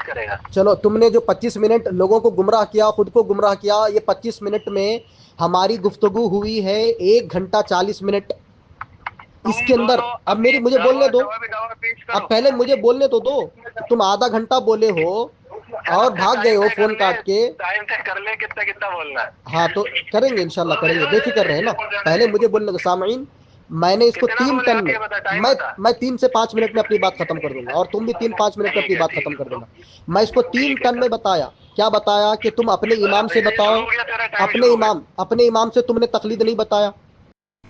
کرے گا. چلو تم نے جو 25 منٹ لوگوں کو گمراہ کیا، خود کو گمراہ کیا، یہ 25 منٹ میں ہماری گفتگو ہوئی ہے 1 گھنٹہ 40 منٹ. اس تم کے اندر دونوں اب ابھی میری مجھے بولنے دو، جواب پیش کرو. اب پہلے مجھے بولنے تو دو. تم آدھا گھنٹہ بولے ہو اور بھاگ گئے ٹائم ہو طے کر فون لے, کاٹ کے. ٹائم طے کر لے کتنا کتنا بولنا ہے. ہاں تو کریں گے انشاءاللہ کریں گے، بے فکر رہے نا. پہلے مجھے بولنے دو سامعین، میں نے اس کو کتنا 3 بولے ٹن اب میں یہ بتا, ٹائم میں بتا. میں 3 سے 5 منٹ میں اپنی بات ختم کر دوں گا، اور تم بھی 3-5 منٹ میں اپنی ٹھیک ہے بات ٹھیک ختم کر ہے دینا. میں اس کو 3 ٹھیک ہے ٹن میں بتایا. کیا بتایا کہ تم اپنے امام سے بتاؤ. شروع ہو گیا تیرا ٹائم اپنے شروع ہو گیا. امام اپنے امام سے تم نے تقلید نہیں بتایا.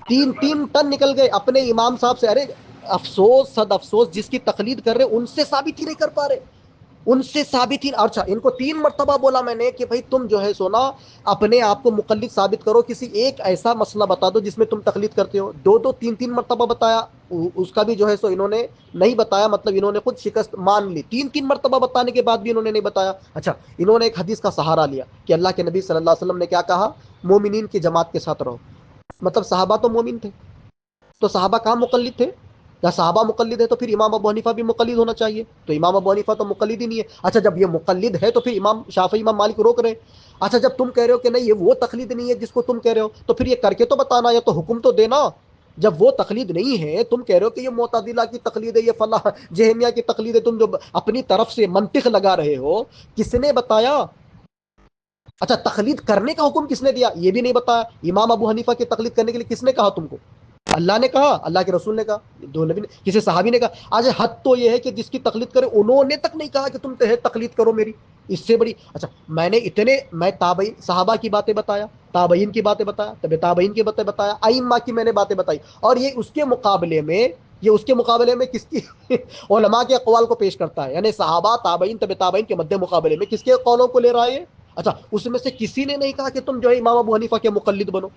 3 ٹن نکل گئے اپنے امام صاحب سے. ارے افسوس صد افسوس، جس کی تقلید کر رہے ان سے ثابت ہی نہیں کر پا رہے، ان سے ثابت ہی. اچھا ان کو 3 مرتبہ بولا میں نے کہ بھائی تم جو ہے سونا اپنے آپ کو مقلد ثابت کرو، کسی ایک ایسا مسئلہ بتا دو جس میں تم تقلید کرتے ہو. 2-3 مرتبہ بتایا، اس کا بھی جو ہے سو انہوں نے نہیں بتایا، مطلب انہوں نے خود شکست مان لی. 3 مرتبہ بتانے کے بعد بھی انہوں نے نہیں بتایا. اچھا انہوں نے ایک حدیث کا سہارا لیا کہ اللہ کے نبی صلی اللہ علیہ وسلم نے کیا کہا، مومنین کی جماعت کے ساتھ رہو. مطلب صحابہ تو مومن تھے، تو صحابہ کہاں مقلد تھے؟ یا صحابہ مقلد ہے تو پھر امام ابو حنیفہ بھی مقلد ہونا چاہیے، تو امام ابو حنیفہ تو مقلد ہی نہیں ہے. اچھا جب یہ مقلد ہے تو پھر امام شافعی امام مالک روک رہے. اچھا جب تم کہہ رہے ہو کہ نہیں یہ وہ تقلید نہیں ہے جس کو تم کہہ رہے ہو، تو پھر یہ کر کے تو بتانا یا تو حکم تو دینا. جب وہ تقلید نہیں ہے، تم کہہ رہے ہو کہ یہ معتزلہ کی تقلید ہے، یہ فلاح جہمیہ کی تقلید ہے، تم جو اپنی طرف سے منطق لگا رہے ہو، کس نے بتایا؟ اچھا تقلید کرنے کا حکم کس نے دیا یہ بھی نہیں بتایا. امام ابو حنیفہ کی تقلید کرنے کے لیے کس نے کہا تم کو؟ اللہ نے کہا، اللہ کے رسول نے کہا، دو نبی نے، کسی صحابی نے کہا. آج حد تو یہ ہے کہ جس کی تقلید کرے انہوں نے تک نہیں کہا کہ تم تقلید کرو میری، اس سے بڑی. اچھا میں تابعین صحابہ کی باتیں بتایا، تابعین کی باتیں بتایا، تب تابعین کی باتیں بتایا، ائمہ کی میں نے باتیں بتائی. اور یہ اس کے مقابلے میں کس کی علماء کے اقوال کو پیش کرتا ہے، یعنی صحابہ تابعین تب تابعین کے مد مقابلے میں کس کے قولوں کو لے رہا ہے. اچھا اس میں سے کسی نے نہیں کہا کہ تم جو ہے امام ابو حنیفہ کے مقلد بنو.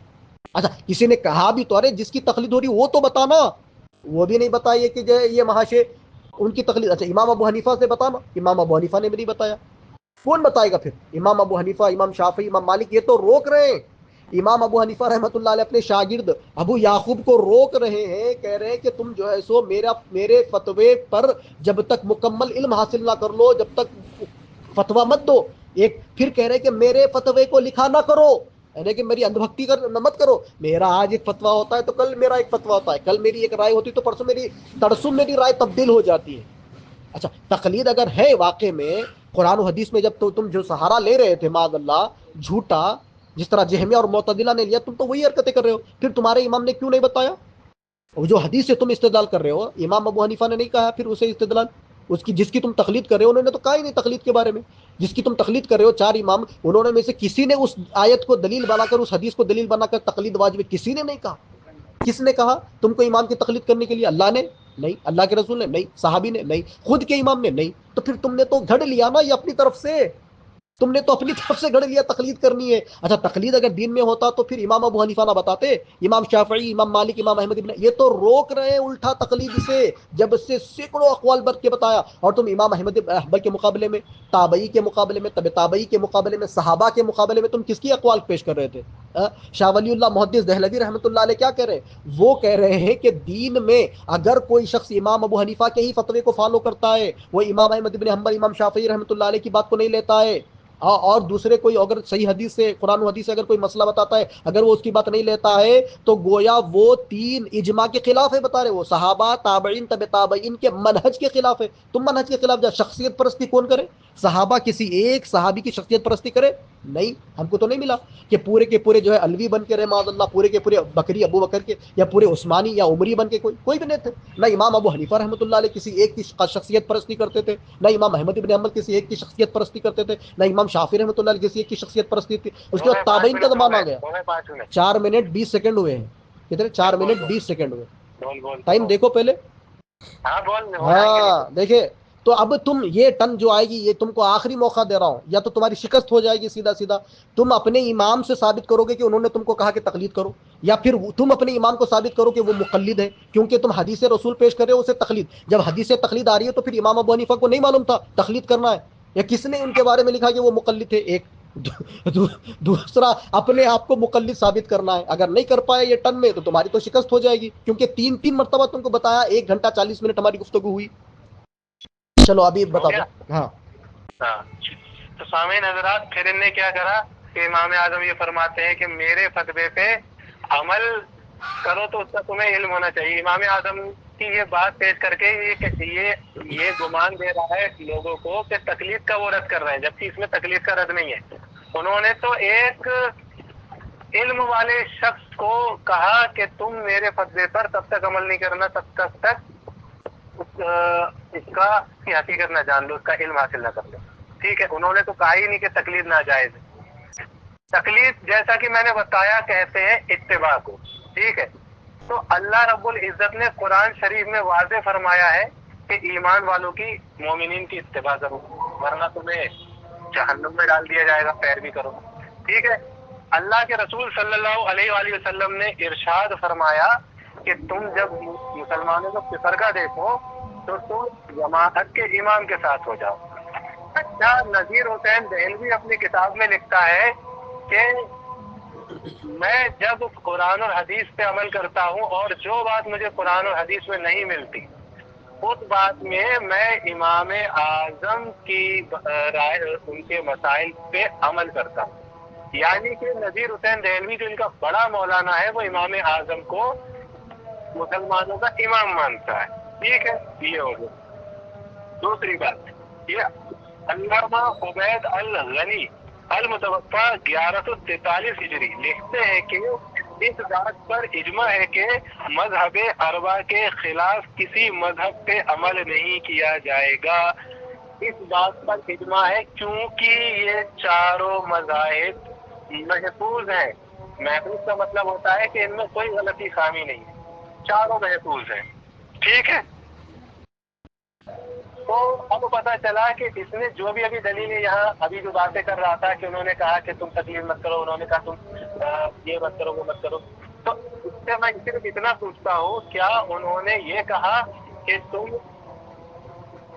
اچھا کسی نے کہا بھی تو ارے جس کی تقلید ہو رہی وہ تو بتانا، وہ بھی نہیں بتائیے کہ جو یہ محاشے ان کی تقلید. اچھا امام ابو حنیفہ سے بتانا، امام ابو حنیفہ نے بھی نہیں بتایا. کون بتائے گا پھر؟ امام ابو حنیفہ، امام شافعی، امام مالک یہ تو روک رہے ہیں. امام ابو حنیفہ رحمۃ اللہ علیہ اپنے شاگرد ابو یعقوب کو روک رہے ہیں، کہہ رہے ہیں کہ تم جو ہے سو میرے فتوے پر جب تک مکمل علم حاصل نہ کر لو جب تک فتویٰ مت دو. ایک پھر کہہ رہے کہ میرے فتوے کو لکھا نہ کرو، یعنی کہ میری اندھ بھکتی مت کرو. میرا آج ایک فتویٰ ہوتا ہے تو کل میرا ایک فتویٰ ہوتا ہے، کل میری ایک رائے ہوتی ہے تو پرسوں میری ترسم میری رائے تبدیل ہو جاتی ہے. اچھا تقلید اگر ہے واقع میں قرآن و حدیث میں، جب تو تم جو سہارا لے رہے تھے معاذ اللہ جھوٹا، جس طرح جہمیہ اور معتزلہ نے لیا، تم تو وہی حرکتیں کر رہے ہو. پھر تمہارے امام نے کیوں نہیں بتایا؟ وہ جو حدیث سے تم استدلال کر رہے ہو، امام ابو حنیفہ نے نہیں کہا پھر اسے استدلال. جس کی تم تقلید کر رہے ہو انہوں نے تو کہا ہی نہیں تقلید کے بارے میں. جس کی تم تقلید کر رہے ہو 4 امام، انہوں نے میں سے کسی نے اس آیت کو دلیل بنا کر، اس حدیث کو دلیل بنا کر تقلید واجب ہے کسی نے نہیں کہا. کس نے کہا تم کو امام کی تقلید کرنے کے لیے؟ اللہ نے نہیں، اللہ کے رسول نے نہیں، صحابی نے نہیں، خود کے امام نے نہیں. تو پھر تم نے تو گھڑ لیا نا یہ اپنی طرف سے، تم نے تو اپنی طرف سے گھڑ لیا تقلید کرنی ہے. اچھا تقلید اگر دین میں ہوتا تو پھر امام ابو حنیفہ نہ بتاتے، امام شافعی، امام مالک، امام احمد ابن، یہ تو روک رہے ہیں الٹا تقلید سے، جب سے سینکڑوں اقوال برت کے بتایا. اور تم امام احمد ابن حنبل کے مقابلے میں، تابعی کے مقابلے میں، تبع تابعی کے مقابلے میں، صحابہ کے مقابلے میں تم کس کی اقوال پیش کر رہے تھے؟ شاہ ولی اللہ محدث دہلوی رحمۃ اللہ علیہ کیا کہہ رہے ہیں؟ وہ کہہ رہے ہیں کہ دین میں اگر کوئی شخص امام ابو حنیفہ کے ہی فتوے کو فالو کرتا ہے، وہ امام احمد ابن حنبل، امام شافعی رحمۃ اللہ علیہ کی بات کو نہیں لیتا ہے، اور دوسرے کوئی اگر صحیح حدیث سے، قرآن و حدیث سے اگر کوئی مسئلہ بتاتا ہے، اگر وہ اس کی بات نہیں لیتا ہے، تو گویا وہ 3 اجماع کے خلاف ہے. بتا رہے وہ صحابہ تابعین تبع تابعین کے منہج کے خلاف ہے. تم منہج کے خلاف جا. شخصیت پرستی کون کرے؟ صحابہ کسی ایک صحابی کی شخصیت پرستی کرے؟ نہیں، ہم کو تو نہیں ملا کہ پورے کے پورے جو ہے الوی بن کے رہے معاذ اللہ، پورے کے پورے بکری ابو بکر کے، یا پورے عثمانی یا عمری بن کے کوئی بھی نہیں تھے. نہ امام ابو حنیفہ رحمۃ اللہ علیہ کسی ایک کی شخصیت پرستی کرتے تھے، نہ امام احمد بن حنبل کسی ایک کی شخصیت پرستی کرتے تھے، نہ امام شافعی رحمۃ اللہ علیہ کسی ایک کی شخصیت پرستی تھی. اس کے ہو گئے بعد 5 تابعین کا منٹ ہو زمانہ گئے آ گیا. ہو گئے 5 منٹ. 4 منٹ 20 سیکنڈ ہوئے ہیں. کتنے؟ چار چل بول منٹ بول بیس سیکنڈ ہوئے. بول بول ٹائم دیکھو پہلے. ہاں بول، ہو جائیں گے نہیں تو. ہاں دیکھے تو اب تم یہ ٹن جو آئے گی، یہ تم کو آخری موقع دے رہا ہوں، یا تو تمہاری شکست ہو جائے گی سیدھا سیدھا. تم اپنے امام سے ثابت کرو گے کہ انہوں نے تم کو کہا کہ تقلید کرو، یا پھر تم اپنے امام کو ثابت کرو کہ وہ مقلد ہے، کیونکہ تم حدیث رسول پیش کر رہے ہو اسے تقلید. جب حدیث تقلید آ رہی ہے تو پھر امام ابو حنیفہ کو نہیں معلوم تھا تقلید کرنا ہے، یا کس نے ان کے بارے میں لکھا کہ وہ مقلد تھے؟ ایک دوسرا اپنے آپ کو مقلد ثابت کرنا ہے. اگر نہیں کر پائے یہ ٹن میں تو تمہاری تو شکست ہو جائے گی، کیونکہ 3 مرتبہ تم کو بتایا. 1 گھنٹہ 40 منٹ ہماری گفتگو ہوئی. چلو ابھی ہو بتا دو. گیا. ہاں ہاں تو سامعین حضرات، پھر ان نے کیا کرا کہ امام اعظم یہ فرماتے ہیں کہ میرے فتوے پہ عمل کرو تو اس کا تمہیں علم ہونا چاہیے۔ امام اعظم کی یہ بات پیش کر کے یہ گمان دے رہا ہے لوگوں کو کہ تقلید کا وہ رد کر رہے ہیں، جبکہ اس میں تقلید کا رد نہیں ہے۔ انہوں نے تو ایک علم والے شخص کو کہا کہ تم میرے فتوے پر تب تک عمل نہیں کرنا تب تک اس کا کی حقیقت نہ جان لو، اس کا علم حاصل نہ کر لو۔ ٹھیک ہے، انہوں نے تو کہا ہی نہیں کہ تقلید ناجائز ہے۔ تقلید جیسا کہ میں نے بتایا کہتے ہیں اتباع کو، ٹھیک ہے۔ تو اللہ رب العزت نے قرآن شریف میں واضح فرمایا ہے کہ ایمان والوں کی، مومنین کی اتباع کرو، ورنہ تمہیں جہنم میں ڈال دیا جائے گا، پیروی کرو، ٹھیک ہے۔ اللہ کے رسول صلی اللہ علیہ وآلہ وسلم نے ارشاد فرمایا کہ تم جب مسلمانوں کو فرقہ دیکھو تو تم جماعت کے امام کے ساتھ ہو جاؤ۔ اچھا، نذیر حسین دہلوی اپنی کتاب میں لکھتا ہے کہ میں جب قرآن اور حدیث پہ عمل کرتا ہوں اور جو بات مجھے قرآن اور حدیث میں نہیں ملتی اس بات میں میں امام اعظم کی رائے، ان کے مسائل پہ عمل کرتا ہوں۔ یعنی کہ نذیر حسین دہلوی جو ان کا بڑا مولانا ہے وہ امام اعظم کو مسلمانوں کا امام مانتا ہے، ٹھیک ہے۔ یہ ہو گیا۔ دوسری بات، یہ علامہ عبید الغنی المتوفی 1143 ہجری لکھتے ہیں کہ اس بات پر اجماع ہے کہ مذہب اربعہ کے خلاف کسی مذہب پہ عمل نہیں کیا جائے گا۔ اس بات پر اجماع ہے کیونکہ یہ چاروں مذاہب محفوظ ہیں۔ محفوظ کا مطلب ہوتا ہے کہ ان میں کوئی غلطی خامی نہیں ہے، چاروں محفوظ ہیں، ٹھیک ہے۔ تو اب پتہ چلا کہ اس نے جو بھی ابھی دلیلیں یہاں ابھی جو باتیں کر رہا تھا کہ انہوں نے کہا کہ تم تقلید مت کرو، انہوں نے کہا تم یہ مت کرو وہ مت کرو، تو اس سے میں صرف اتنا پوچھتا ہوں، کیا انہوں نے یہ کہا کہ تم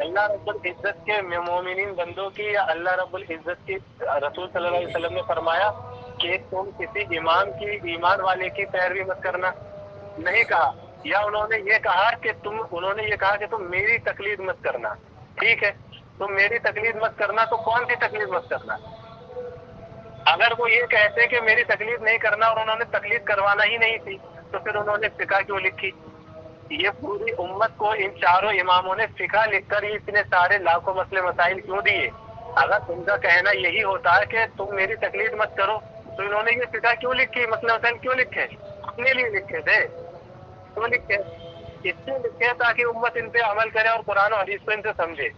اللہ رب العزت کے مومنین بندوں کی، یا اللہ رب العزت کی رسول صلی اللہ علیہ وسلم نے فرمایا کہ تم کسی امام کی، ایمان والے کی پیروی مت کرنا؟ نہیں کہا۔ یا انہوں نے یہ کہا کہ تم میری تقلید مت کرنا، ٹھیک ہے۔ تم میری تقلید مت کرنا، تو کون سی تقلید مت کرنا؟ اگر وہ یہ کہتے کہ میری تقلید نہیں کرنا اور انہوں نے تقلید کروانا ہی نہیں تھی تو پھر انہوں نے فقہ کیوں لکھی؟ یہ پوری امت کو ان چاروں اماموں نے فقہ لکھ کر اتنے سارے لاکھوں مسئلے مسائل کیوں دیے؟ اگر ان کا کہنا یہی ہوتا ہے کہ تم میری تقلید مت کرو تو انہوں نے یہ فقہ کیوں لکھی، مسئلے مسائل کیوں لکھے؟ اپنے لیے لکھے تھے، کیوں لکھے؟ اس لیے لکھے تاکہ امت ان پہ عمل کرے اور قرآن و حدیث کو ان سے سمجھے۔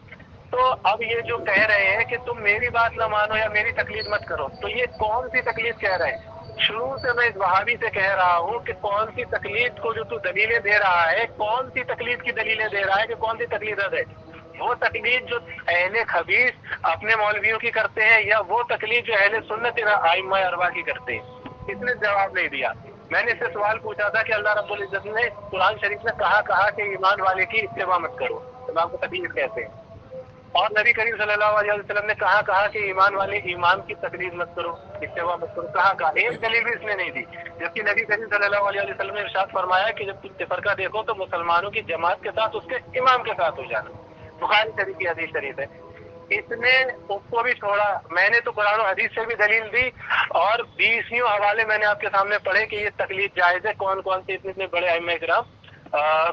تو اب یہ جو کہہ رہے ہیں کہ تم میری بات نہ مانو یا میری تقلید مت کرو، تو یہ کون سی تقلید کہہ رہے ہیں؟ شروع سے میں اس وہابی سے کہہ رہا ہوں کہ کون سی تقلید کو جو تو دلیلیں دے رہا ہے، کون سی تقلید کی دلیلیں دے رہا ہے کہ کون سی تقلید ہے؟ وہ تقلید جو اہل خبیث اپنے مولویوں کی کرتے ہیں، یا وہ تقلید جو اہل سنت ائمہ اربعہ کی کرتے ہیں؟ اس نے جواب نہیں دیا۔ میں نے اس سے سوال پوچھا تھا کہ اللہ رب العزت نے قرآن شریف میں کہا کہ ایمان والے کی اتباع مت کرو، امام کو تقلید کہتے ہیں، اور نبی کریم صلی اللہ علیہ وسلم نے کہا کہ ایمان والے امام کی تقلید مت کرو، اتباع مت کرو، کہا ایک دلیل بھی اس نے نہیں دی۔ جبکہ نبی کریم صلی اللہ علیہ وسلم نے ارشاد فرمایا کہ جب تم فرقہ دیکھو تو مسلمانوں کی جماعت کے ساتھ اس کے امام کے ساتھ ہو جانا، بخاری شریف کی حدیث شریف ہے۔ اس نے اس کو بھی چھوڑا۔ میں نے تو قرآن و حدیث سے بھی دلیل دی اور 20 حوالے میں نے آپ کے سامنے پڑھے کہ یہ تقلید جائز ہے، کون کون سے اتنے بڑے ائمہ کرام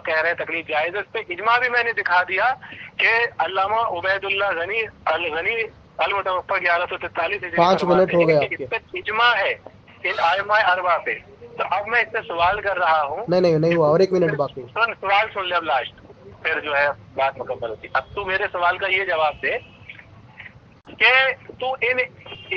کہہ رہے ہیں تقلید جائز ہے۔ اس پہ اجماع بھی میں نے دکھا دیا کہ علامہ عبید اللہ غنی الغنی المتوفی 1143 5 منٹ ہو گئے آپ کے، اس پہ اجماع ہے ان ائمہ اربعہ پہ۔ تو اب میں اس سے سوال کر رہا ہوں، نہیں ہوا، اور 1 منٹ باقی۔ سوال سن لے اب لاسٹ، پھر جو ہے بات مکمل ہوتی۔ اب تو میرے سوال کا یہ جواب دے کہ تو ان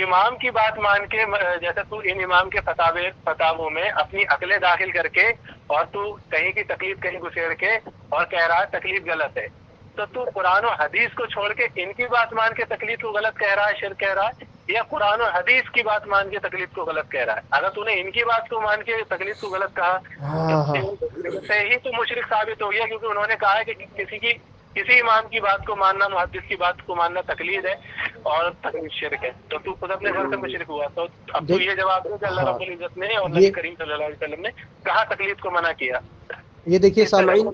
امام کی بات مان کے، جیسے تو ان امام کے فتاووں میں اپنی عقلیں داخل کر کے اور تو کہیں کی تقلید کہیں گسیڑ کے اور کہہ رہا ہے تقلید غلط ہے، تو قرآن و حدیث کو چھوڑ کے ان کی بات مان کے تقلید کو غلط کہہ رہا ہے، شرک کہہ رہا ہے، یا قرآن و حدیث کی بات مان کے تقلید کو غلط کہہ رہا ہے؟ اگر تو نے ان کی بات کو مان کے تقلید کو غلط کہا تو ہی تو مشرک ثابت ہو گیا، کیونکہ انہوں نے کہا ہے کہ کسی امام کی بات کو ماننا، محدث کی بات کو ماننا تقلید ہے اور تقلید شرک ہے۔ تو تو خود اپنے گھر سے مشرک ہوا۔ تو اب تو یہ جواب دے کہ اللہ رب العزت نے اور نبی کریم صلی اللہ علیہ وسلم نے کہا تقلید کو منع کیا۔ یہ دیکھیے سامعین،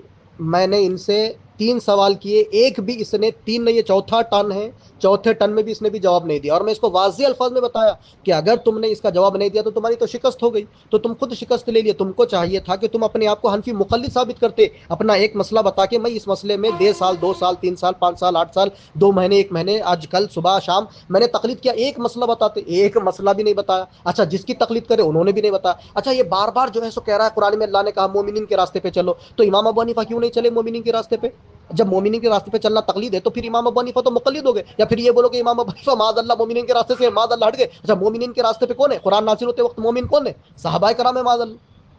میں نے ان سے 3 سوال کیے، ایک بھی اس نے، 3 نہیں یہ چوتھا ٹرن ہے، چوتھے ٹرن میں بھی اس نے بھی جواب نہیں دیا، اور میں اس کو واضح الفاظ میں بتایا کہ اگر تم نے اس کا جواب نہیں دیا تو تمہاری تو شکست ہو گئی، تو تم خود شکست لے لیے، تم کو چاہیے تھا کہ تم اپنے آپ کو حنفی مقلد ثابت کرتے، اپنا ایک مسئلہ بتا کے میں اس مسئلے میں 1.5 سال 2 سال 3 سال 5 سال 8 سال 2 مہینے 1 مہینے آج کل صبح شام میں نے تقلید کیا، ایک مسئلہ بتاتے، ایک مسئلہ بھی نہیں بتایا۔ اچھا جس کی تقلید کرے انہوں نے بھی نہیں بتایا۔ اچھا یہ بار بار جو ہے سو کہہ رہا ہے قرآن میں اللہ نے کہا مومنین کے راستے پہ چلو، تو امام ابو حنیفہ کیوں نہیں چلے مومنین کے راستے پہ؟ جب مومنین کے راستے پہ چلنا تقلید ہے تو پھر امام ابو حنیفہ تو مقلد ہو گئے، یا پھر یہ بولو کہ امام ابو حنیفہ معاذ اللہ مومنین کے راستے سے معاذ اللہ ہٹ گئے۔ اچھا مومنین کے راستے پہ کون ہے؟ قرآن نازل ہوتے وقت مومن کون ہے؟ صحابہ کرام ہے معاذ اللہ،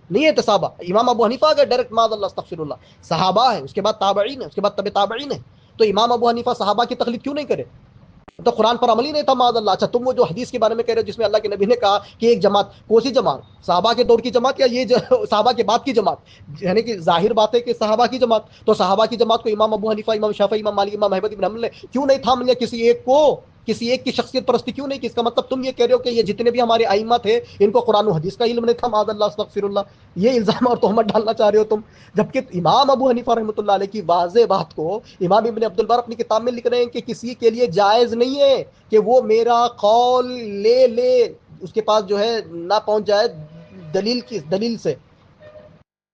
نہیں ہے صحابہ۔ امام ابو حنیفہ گئے ڈائریکٹ معاذ اللہ استغفر اللہ، صحابہ ہے، اس کے بعد تابعین ہے، اس کے بعد تبع تابعین ہے، تو امام ابو حنیفہ صحابہ کی تقلید کیوں نہیں کرے؟ تو قرآن پر عمل ہی نہیں تھا معاذ اللہ۔ اچھا تم وہ جو حدیث کے بارے میں کہہ رہے ہو جس میں اللہ کے نبی نے کہا کہ ایک جماعت، کون سی جماعت؟ صحابہ کے دور کی جماعت یا یہ صحابہ کے بعد کی جماعت؟ یعنی کہ ظاہر بات ہے کہ صحابہ کی جماعت، تو صحابہ کی جماعت کو امام ابو حنیفہ امام شافعی امام مالک امام احمد بن حنبل نے کیوں نہیں تھام لیا؟ کسی ایک کو، کسی ایک کی شخصیت پرستی کیوں نہیں کی؟ اس کا مطلب تم یہ کہہ رہے ہو کہ یہ جتنے بھی ہمارے ائمہ تھے ان کو قرآن و حدیث کا علم نہیں تھا معاذ اللہ استغفر اللہ، یہ الزام اور تہمت ڈالنا چاہ رہے ہو تم، جبکہ امام ابو حنیفہ رحمۃ اللہ علیہ کی واضح بات کو امام ابن عبد البر اپنی کتاب میں لکھ رہے ہیں کہ کسی کے لیے جائز نہیں ہے کہ وہ میرا قول لے لے، اس کے پاس جو ہے نہ پہنچ جائے دلیل سے،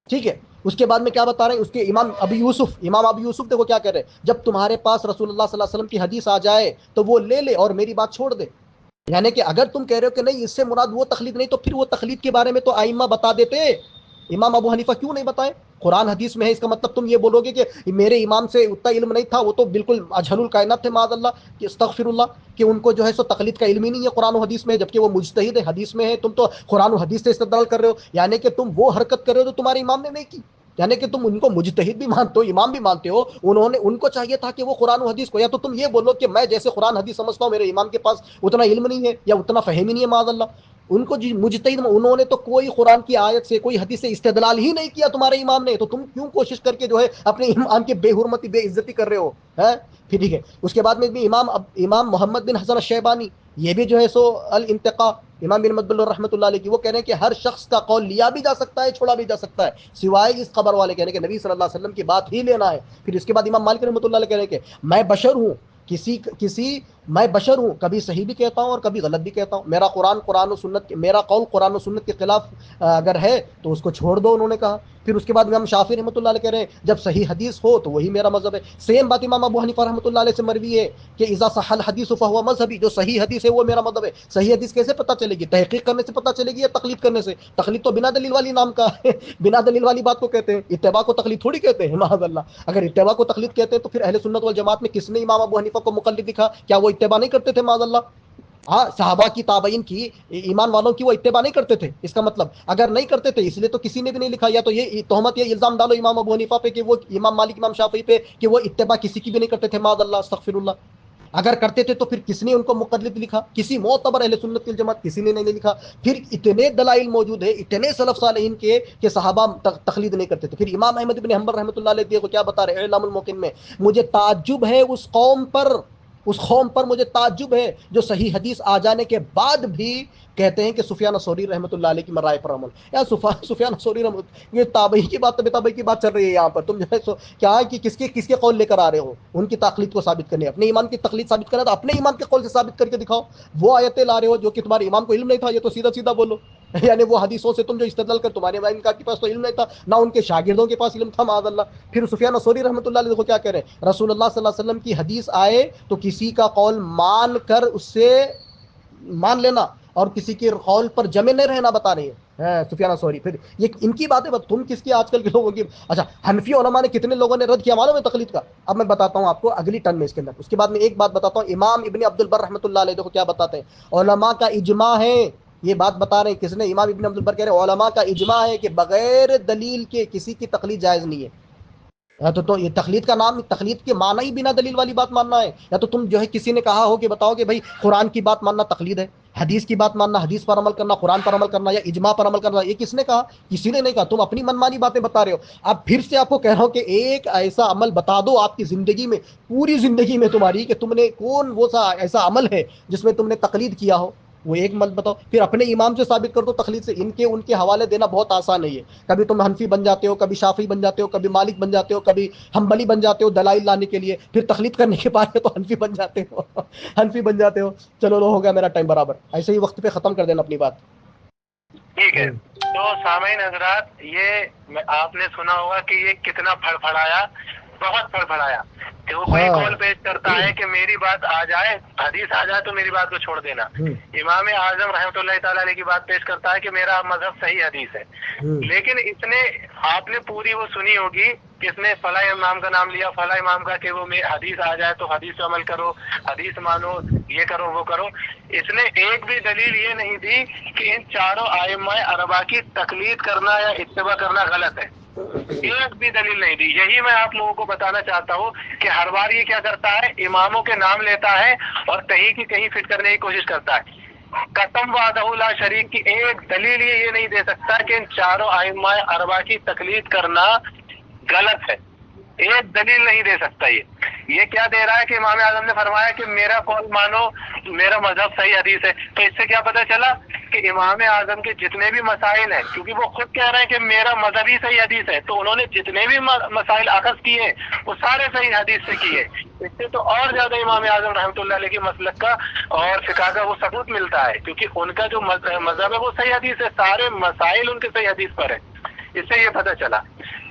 ٹھیک ہے۔ اس کے بعد میں کیا بتا رہے ہیں، اس کے امام ابی یوسف دیکھو کیا کہہ رہے ہیں، جب تمہارے پاس رسول اللہ صلی اللہ علیہ وسلم کی حدیث آ جائے تو وہ لے لے اور میری بات چھوڑ دے، یعنی کہ اگر تم کہہ رہے ہو کہ نہیں اس سے مراد وہ تقلید نہیں، تو پھر وہ تقلید کے بارے میں تو ائمہ بتا دیتے، امام ابو حنیفہ کیوں نہیں بتائے؟ قرآن حدیث میں ہے، اس کا مطلب تم یہ بولو گے کہ میرے امام سے اتنا علم نہیں تھا، وہ تو بالکل اجہل الکائنات تھے معاذ اللہ کہ استغفر اللہ، کہ ان کو جو ہے سو تقلید کا علم ہی نہیں ہے قرآن و حدیث میں، جبکہ وہ مجتہد ہے حدیث میں ہے، تم تو قرآن و حدیث سے استدلال کر رہے ہو، یعنی کہ تم وہ حرکت کر رہے ہو جو تمہارے امام نے نہیں کی، یعنی کہ تم ان کو مجتہد بھی مانتے ہو امام بھی مانتے ہو، ان کو چاہیے تھا کہ وہ قرآن و حدیث کو، یا تو تم یہ بولو کہ میں جیسے قرآن حدیث سمجھتا ہوں میرے امام کے پاس اتنا علم نہیں ہے یا اتنا فہم ہی نہیں ہے معاذ اللہ، ان کو مجتہد، انہوں نے تو کوئی قرآن کی آیت سے کوئی حدیث سے استدلال ہی نہیں کیا تمہارے امام نے، تو تم کیوں کوشش کر کے جو ہے اپنے امام کی بے حرمتی بے عزتی کر رہے ہو ہیں؟ پھر ٹھیک ہے، اس کے بعد میں بھی امام محمد بن حسن الشیبانی، یہ بھی جو ہے سو الانتقاء امام بن مدبل رحمۃ اللہ علیہ کی، وہ کہہ رہے ہیں کہ ہر شخص کا قول لیا بھی جا سکتا ہے چھوڑا بھی جا سکتا ہے، سوائے اس خبر والے کہنے کہ نبی صلی اللہ علیہ وسلم کی بات ہی لینا ہے۔ پھر اس کے بعد امام مالک رحمۃ اللہ علیہ کہہ رہے ہیں کہ میں بشر ہوں، میں بشر ہوں، کبھی صحیح بھی کہتا ہوں اور کبھی غلط بھی کہتا ہوں، میرا قول قرآن و سنت کے خلاف اگر ہے تو اس کو چھوڑ دو، انہوں نے کہا۔ پھر اس کے بعد امام شافعی رحمۃ اللہ علیہ کہہ رہے ہیں جب صحیح حدیث ہو تو وہی میرا مذہب ہے۔ سیم بات امام ابو حنیفہ رحمۃ اللہ علیہ سے مروی ہے کہ اذا صح الحدیث فهو مذہبی، جو صحیح حدیث ہے وہ میرا مذہب ہے۔ صحیح حدیث کیسے پتہ چلے گی؟ تحقیق کرنے سے پتہ چلے گی یا تقلید کرنے سے؟ تقلید تو بنا دلیل والی نام کا ہے، بنا دلیل والی بات کو کہتے ہیں، اتباع کو تقلید تھوڑی کہتے ہیں معاذ اللہ۔ اگر اتباع کو تقلید کہتے ہیں تو پھر اہل سنت والجماعت میں کس نے امام ابو حنیفہ کو مقلد دکھا؟ کیا وہ اتباع نہیں کرتے تھے معاذ اللہ؟ ہاں صحابہ کی تابعین کی ایمان والوں کی وہ اتباع نہیں کرتے تھے، اس کا مطلب اگر نہیں کرتے تھے اس لیے تو کسی نے بھی نہیں لکھا، یا تو یہ تہمت یہ الزام ڈالو امام ابو حنیفہ پہ کہ وہ امام مالک امام شافعی پہ کہ وہ اتباع کسی کی بھی نہیں کرتے تھے معاذ اللہ استغفر اللہ۔ اگر کرتے تھے تو پھر کس نے ان کو مقلد لکھا؟ کسی معتبر اہل سنت کی جماعت کسی نے نہیں لکھا۔ پھر اتنے دلائل موجود ہے، اتنے سلف صالحین کے کہ صحابہ تقلید نہیں کرتے تھے۔ پھر امام احمد بن حنبل رحمۃ اللہ علیہ کو کیا بتا رہے ہیں اعلام الموقن میں، مجھے تعجب ہے اس قوم پر مجھے تعجب ہے جو صحیح حدیث آ جانے کے بعد بھی کہتے ہیں کہ سفیان ثوری رحمۃ اللہ علیہ کی رائے پر عمل۔ یا سفیان ثوری یہ تابعی کی بات چل رہی ہے یہاں پر، تم جو ہے کیا ہے کہ کس کے قول لے کر آ رہے ہو ان کی تقلید کو ثابت کرنے، اپنے ایمان کی تقلید ثابت کرنا تو اپنے ایمان کے قول سے ثابت کر کے دکھاؤ۔ وہ آیتیں لا رہے ہو جو کہ تمہارے امام کو علم نہیں تھا، یہ تو سیدھا بولو، یعنی وہ حدیثوں سے تم جو استدلال کر، تمہارے امام کے پاس تو علم نہیں تھا، نہ ان کے شاگردوں کے پاس علم تھا معاذ اللہ۔ پھر سفیان ثوری رحمۃ اللہ علیہ دیکھو کیا کہہ رہے ہیں، رسول اللہ صلی اللہ علیہ وسلم کی حدیث آئے تو کسی کا قول مان کر اس سے مان لینا اور کسی کے قول پر جمے نہیں رہنا بتا رہے ہیں سفیان ثوری۔ پھر یہ ان کی باتیں تم کس کی آج کل کے لوگوں کی؟ اچھا حنفی علماء نے کتنے لوگوں نے رد کیا معلوم ہے تقلید کا؟ اب میں بتاتا ہوں آپ کو اگلی ٹرن میں اس کے اندر۔ اس کے بعد میں ایک بات بتاتا ہوں، امام ابن عبد البر رحمۃ اللہ علیہ دیکھو کیا بتاتے ہیں، علماء کا اجماع ہے، یہ بات بتا رہے ہیں کس نے؟ امام ابن عبد البر کہہ رہے ہیں علماء کا اجماع ہے کہ بغیر دلیل کے کسی کی تقلید جائز نہیں ہے۔ تو یہ تقلید کا نام، تقلید کے معنی ہی بنا دلیل والی بات ماننا ہے، یا تو تم جو ہے کسی نے کہا ہو کہ بتاؤ کہ بھائی قرآن کی بات ماننا تقلید ہے، حدیث کی بات ماننا، حدیث پر عمل کرنا، قرآن پر عمل کرنا، یا اجماع پر عمل کرنا، یہ کس نے کہا؟ کسی نے نہیں کہا، تم اپنی منمانی باتیں بتا رہے ہو۔ اب پھر سے آپ کو کہہ رہا ہوں کہ ایک ایسا عمل بتا دو آپ کی زندگی میں، پوری زندگی میں تمہاری، کہ تم نے کون وہ سا ایسا عمل ہے جس میں تم نے تقلید کیا ہو؟ وہ ایک مت بتاؤ، پھر اپنے امام سے ثابت کر دو تقلید سے. ان کے حوالے دینا بہت آسان نہیں ہے. کبھی تم حنفی بن جاتے ہو، کبھی شافعی بن جاتے ہو، کبھی مالک بن جاتے ہو، کبھی حنبلی بن جاتے ہو دلائل لانے کے لیے، پھر تقلید کرنے کے بعد تو حنفی بن جاتے ہو حنفی بن جاتے ہو. چلو ہو گیا میرا ٹائم برابر، ایسے ہی وقت پہ ختم کر دینا اپنی بات. ٹھیک ہے. تو سامعین حضرات، یہ آپ نے سنا ہوگا کہ یہ کتنا پھڑپھڑایا، بہت پھڑپھڑایا کہ وہ کوئی کال پیش کرتا ہے کہ میری بات آ جائے، حدیث آ جائے تو میری بات کو چھوڑ دینا. امام اعظم رحمۃ اللہ تعالیٰ علیہ کی بات پیش کرتا ہے کہ میرا مذہب صحیح حدیث ہے. لیکن اس نے، آپ نے پوری وہ سنی ہوگی کہ اس نے فلاں امام کا نام لیا، فلاں امام کا کہ وہ حدیث آ جائے تو حدیث پہ عمل کرو، حدیث مانو، یہ کرو وہ کرو. اس نے ایک بھی دلیل یہ نہیں دی کہ ان چاروں ائمہ اربعہ کی تقلید کرنا یا اتباع کرنا غلط ہے. ایک بھی دلیل نہیں دی. یہی میں آپ لوگوں کو بتانا چاہتا ہوں کہ ہر بار یہ کیا کرتا ہے، اماموں کے نام لیتا ہے اور کہیں کی کہیں فٹ کرنے کی کوشش کرتا ہے. قسم وعدہ لا شریک کی ایک دلیل یہ نہیں دے سکتا کہ ان چاروں ائمہ اربعہ کی تقلید کرنا غلط ہے. ایک دلیل نہیں دے سکتا. یہ کیا دے رہا ہے کہ امام اعظم نے فرمایا کہ میرا قول مانو، میرا مذہب صحیح حدیث ہے. تو اس سے کیا پتہ چلا کہ امام اعظم کے جتنے بھی مسائل ہیں، کیونکہ وہ خود کہہ رہے ہیں کہ میرا مذہب ہی صحیح حدیث ہے، تو انہوں نے جتنے بھی مسائل اخذ کیے وہ سارے صحیح حدیث سے کیے. اس سے تو اور زیادہ امام اعظم رحمۃ اللہ علیہ کی مسلک کا اور فقہ کا وہ ثبوت ملتا ہے، کیونکہ ان کا جو مذہب ہے وہ صحیح حدیث ہے، سارے مسائل ان کے صحیح حدیث پر ہے. اس سے یہ پتہ چلا.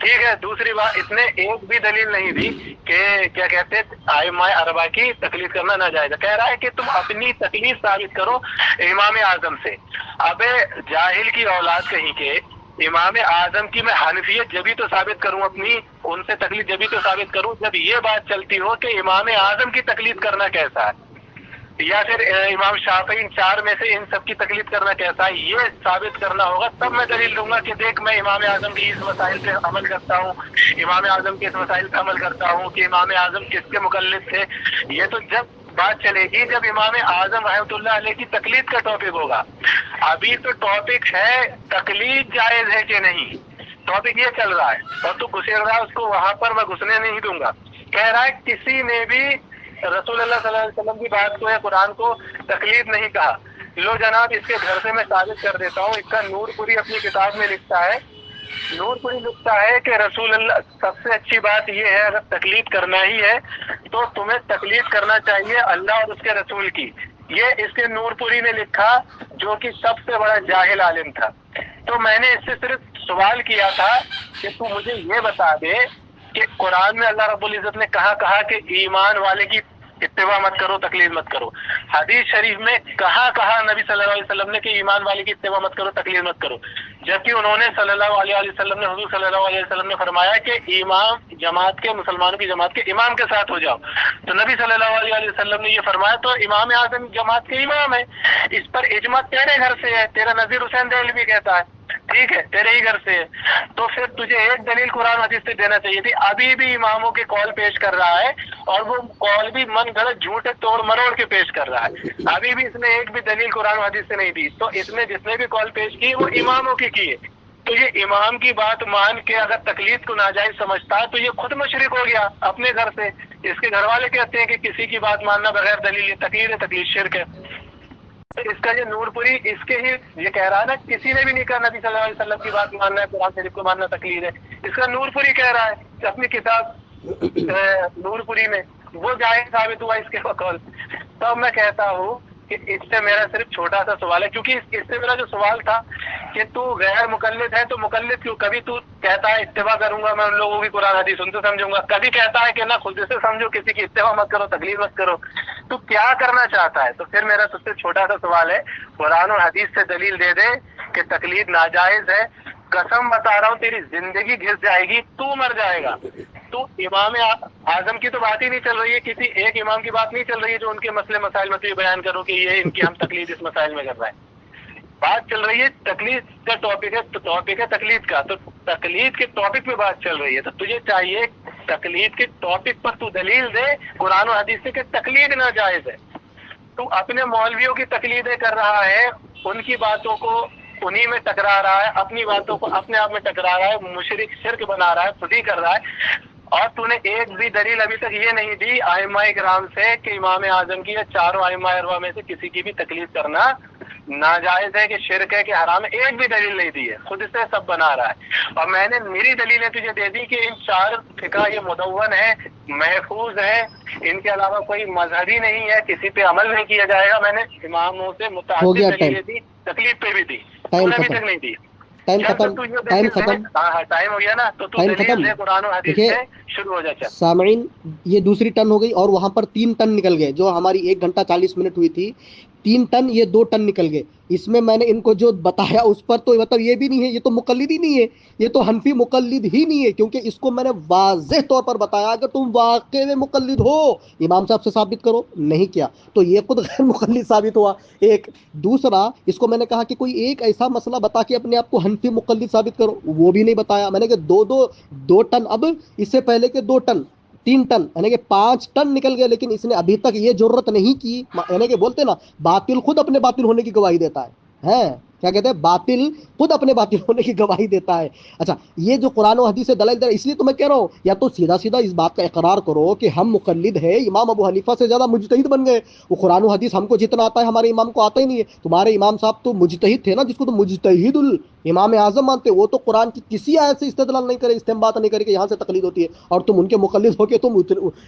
ٹھیک ہے. دوسری بات، اس نے ایک بھی دلیل نہیں دی کہ کیا کہتے ائمہ اربعہ کی تقلید کرنا ناجائز ہے. کہہ رہا ہے کہ تم اپنی تقلید ثابت کرو امام اعظم سے. اب جاہل کی اولاد کہیں کہ امام اعظم کی میں حنفیت جبھی تو ثابت کروں، اپنی ان سے تقلید جبھی تو ثابت کروں جب یہ بات چلتی ہو کہ امام اعظم کی تقلید کرنا کیسا ہے، یا پھر امام شافعی، ان چار میں سے ان سب کی تقلید کرنا کیسا ہے. یہ ثابت کرنا ہوگا تب میں دلیل دوں گا کہ دیکھ میں امام اعظم کی اس مسائل پہ عمل کرتا ہوں، امام اعظم کے اس مسائل پہ عمل کرتا ہوں کہ امام اعظم کس کے مقلد تھے. یہ تو جب بات چلے گی جب امام اعظم رحمۃ اللہ علیہ کی تقلید کا ٹاپک ہوگا. ابھی تو ٹاپک ہے تقلید جائز ہے کہ نہیں، ٹاپک یہ چل رہا ہے اور تو گھسیڑ رہا ہے اس کو، وہاں پر میں گھسنے نہیں دوں گا. کہہ رہا ہے کسی نے بھی رسول اللہ صلی اللہ علیہ وسلم کی بات کو یا قرآن کو تقلید نہیں کہا. لو جناب، اس کے گھر سے میں ثابت کر دیتا ہوں. اس کا نور پوری اپنی کتاب میں لکھتا ہے، نور پوری لکھتا ہے کہ رسول اللہ، سب سے اچھی بات یہ ہے اگر تقلید کرنا ہی ہے تو تمہیں تقلید کرنا چاہیے اللہ اور اس کے رسول کی. یہ اس کے نور پوری نے لکھا، جو کہ سب سے بڑا جاہل عالم تھا. تو میں نے اس سے صرف سوال کیا تھا کہ تو مجھے یہ بتا دے کہ قرآن میں اللہ رب العزت نے کہا کہ ایمان والے کی اتباع مت کرو، تقلید مت کرو. حدیث شریف میں کہا نبی صلی اللہ علیہ وسلم نے کہ ایمان والے کی اتباع مت کرو، تقلید مت کرو، جبکہ انہوں نے صلی اللہ علیہ وسلم نے، حضور صلی اللہ علیہ وسلم نے فرمایا کہ امام جماعت کے، مسلمانوں کی جماعت کے امام کے ساتھ ہو جاؤ. تو نبی صلی اللہ علیہ وسلم نے یہ فرمایا تو امام اعظم جماعت کے امام ہے. اس پر اجماع تیرے گھر سے ہے، تیرا نذیر حسین دہلوی کہتا ہے، ٹھیک ہے، تیرے ہی گھر سے ہے. تو پھر تجھے ایک دلیل قرآن حدیث سے دینا چاہیے تھی. ابھی بھی اماموں کے قول پیش کر رہا ہے اور وہ قول بھی من گھڑت جھوٹے توڑ مروڑ کے پیش کر رہا ہے. ابھی بھی اس نے ایک بھی دلیل قرآن حدیث سے نہیں دی. تو اس نے جس نے بھی قول پیش کی وہ اماموں کی ہے. تو یہ امام کی بات مان کے اگر تقلید کو ناجائز سمجھتا ہے تو یہ خود مشرک ہو گیا اپنے گھر سے. اس کے گھر والے کہتے ہیں کہ کسی کی بات ماننا بغیر دلیل یہ تقلید ہے، تقلید شرک ہے. اس کا یہ نور پوری اس کے ہی یہ کہہ رہا ہے نا، کسی نے بھی نہیں کہا نبی صلی اللہ علیہ وسلم کی بات ماننا ہے، قرآن شریف کو ماننا تقلید ہے. اس کا نور پوری کہہ رہا ہے اپنی کتاب نور پوری میں. وہ جائز ثابت ہوا اس کے قول. تب میں کہتا ہوں کہ اس سے میرا صرف چھوٹا سا سوال ہے، کیونکہ اس سے میرا جو سوال تھا کہ تو غیر مقلد ہے تو مقلد کیوں؟ کبھی تو کہتا ہے اتباع کروں گا میں ان لوگوں کی قرآن حدیث ان سے سمجھوں گا، کبھی کہتا ہے کہ نہ خود سے سمجھو، کسی کی اتباع مت کرو، تقلید مت کرو. تو کیا کرنا چاہتا ہے؟ تو پھر میرا سب سے چھوٹا سا سوال ہے، قرآن اور حدیث سے دلیل دے دے کہ تقلید ناجائز ہے. قسم بتا رہا ہوں تیری زندگی گھس جائے گی، تو مر جائے گا. تو امام اعظم کی تو بات ہی نہیں چل رہی ہے، کسی ایک امام کی بات نہیں چل رہی ہے جو ان کے مسئلے مسائل میں تو یہ بیان کرو کہ یہ ان کی ہم تقلید اس مسائل میں کر رہے ہیں. بات چل رہی ہے تقلید کا ٹاپک ہے، تو ٹاپک ہے تقلید کا، تو تقلید کے ٹاپک پہ بات چل رہی ہے. تو تجھے چاہیے تقلید کے ٹاپک پر تو دلیل دے قرآن و حدیث سے کہ تقلید ناجائز ہے. تو اپنے مولویوں کی تقلیدیں کر رہا ہے، ان کی باتوں کو انہی میں ٹکرا رہا ہے، اپنی باتوں کو اپنے آپ میں ٹکرا رہا ہے، مشرک شرک بنا رہا ہے، خود ہی کر رہا ہے. اور تو نے ایک بھی دلیل ابھی تک یہ نہیں دی ائمہ کرام سے کہ امام اعظم کی یا چاروں ائمہ اربعہ میں سے کسی کی بھی تقلید کرنا ناجائز ہے کہ شرک ہے کہ حرام ہے، ایک بھی دلیل نہیں دی ہے، خود سے سب بنا رہا ہے۔ اور میں نے میری دلیلیں تجھے دے دی کہ ان چار فقہ یہ مدون ہے، محفوظ ہے، ان کے علاوہ کوئی مذہبی نہیں ہے، کسی پہ عمل نہیں کیا جائے گا۔ میں نے اماموں سے ہو متعدد گیا ٹائم، دلیلیں دی، تقلید پہ بھی دی، ٹائم تو نے ابھی ختم، تک نہیں دی۔ ٹائم چل تو ختم، تو یہ ٹائم دلیل دے، ختم، ہاں ٹائم ہو گیا نا، تو ٹائم دلیل ختم۔ دے قرآن و حدیث دیکھیے سے، شروع ہو جا چل۔ سامعین، یہ دوسری ٹن ہو گئی اور وہاں پر 3 ٹن نکل گئے، جو ہماری 1 گھنٹہ 40 منٹ ہوئی تھی 3 ٹن، یہ 2 ٹن نکل گئے۔ اس میں میں نے ان کو جو بتایا اس پر تو مطلب یہ بھی نہیں ہے، یہ تو مقلد ہی نہیں ہے، یہ تو حنفی مقلد ہی نہیں ہے، کیونکہ اس کو میں نے واضح طور پر بتایا اگر تم واقع میں مقلد ہو امام صاحب سے ثابت کرو، نہیں کیا تو یہ خود غیر مقلد ثابت ہوا۔ ایک دوسرا، اس کو میں نے کہا کہ کوئی ایک ایسا مسئلہ بتا کے اپنے آپ کو حنفی مقلد ثابت کرو، وہ بھی نہیں بتایا۔ میں نے کہ دو ٹن، اب اس سے پہلے کے 2 ٹن، 3 ٹن، یعنی کہ 5 ٹن نکل گئے، لیکن اس نے ابھی تک یہ ضرورت نہیں کی، یعنی کہ بولتے نا باطل خود اپنے باطل ہونے کی گواہی دیتا ہے، کیا کہتے ہیں، باطل خود اپنے باطل ہونے کی گواہی دیتا ہے۔ اچھا، یہ جو قرآن و حدیث سے دلائل دے، اس لیے تو میں کہہ رہا ہوں یا تو سیدھا سیدھا اس بات کا اقرار کرو کہ ہم مقلد ہیں، امام ابو حنیفہ سے زیادہ مجتہد بن گئے، وہ قرآن و حدیث ہم کو جتنا آتا ہے ہمارے امام کو آتا ہی نہیں ہے۔ تمہارے امام صاحب تو مجتہد تھے نا، جس کو تم مجتہد امام اعظم مانتے، وہ تو قرآن کی کسی آیت سے استدلال نہیں کرے، استنباط نہیں کرے کہ یہاں سے تقلید ہوتی ہے، اور تم ان کے مقلد ہو کے تم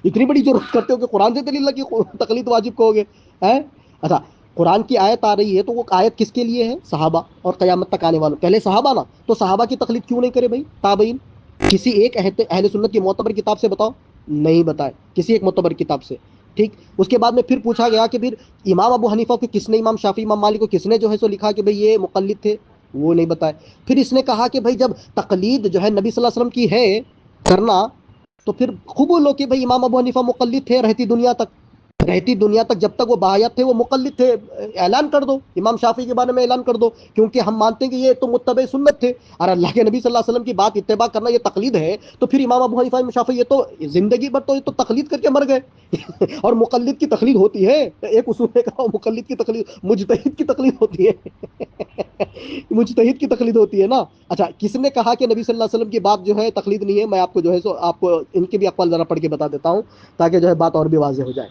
اتنی بڑی ضرورت کرتے ہو کہ قرآن سے دلیل لگی تقلید واجب کہو گے، ہیں؟ اچھا، قرآن کی آیت آ رہی ہے تو وہ آیت کس کے لیے ہے؟ صحابہ اور قیامت تک آنے والوں، پہلے صحابہ نا، تو صحابہ کی تقلید کیوں نہیں کرے بھائی تابعین؟ کسی ایک اہل سنت کی معتبر کتاب سے بتاؤ، نہیں بتائے کسی ایک معتبر کتاب سے، ٹھیک۔ اس کے بعد میں پھر پوچھا گیا کہ پھر امام ابو حنیفہ کو کس نے، امام شافعی، امام مالک کو کس نے جو ہے سو لکھا کہ بھئی یہ مقلد تھے؟ وہ نہیں بتائے۔ پھر اس نے کہا کہ بھئی جب تقلید جو ہے نبی صلی اللہ علیہ وسلم کی ہے کرنا، تو پھر قبول لو کہ بھئی امام ابو حنیفہ مقلد تھے رہتی دنیا تک، رہتی دنیا تک جب تک وہ باحیات تھے وہ مقلد تھے، اعلان کر دو، امام شافعی کے بارے میں اعلان کر دو، کیونکہ ہم مانتے ہیں کہ یہ تو متبع سنت تھے، اور اللہ کے نبی صلی اللہ علیہ وسلم کی بات اتباع کرنا یہ تقلید ہے، تو پھر امام ابو حنیفہ، امام شافعی یہ تو زندگی بھر تو یہ تو تقلید کر کے مر گئے اور مقلد کی تقلید ہوتی ہے، ایک اصول نے کہا مقلد کی تقلید، مجتہد کی تقلید ہوتی ہے مجتہد کی تقلید ہوتی ہے نا۔ اچھا، کس نے کہا کہ نبی صلی اللہ علیہ وسلم کی بات جو ہے تقلید نہیں ہے؟ میں آپ کو جو ہے سو آپ کو ان کے بھی اقوال ذرا پڑھ کے بتا دیتا ہوں تاکہ جو ہے بات اور بھی واضح ہو جائے۔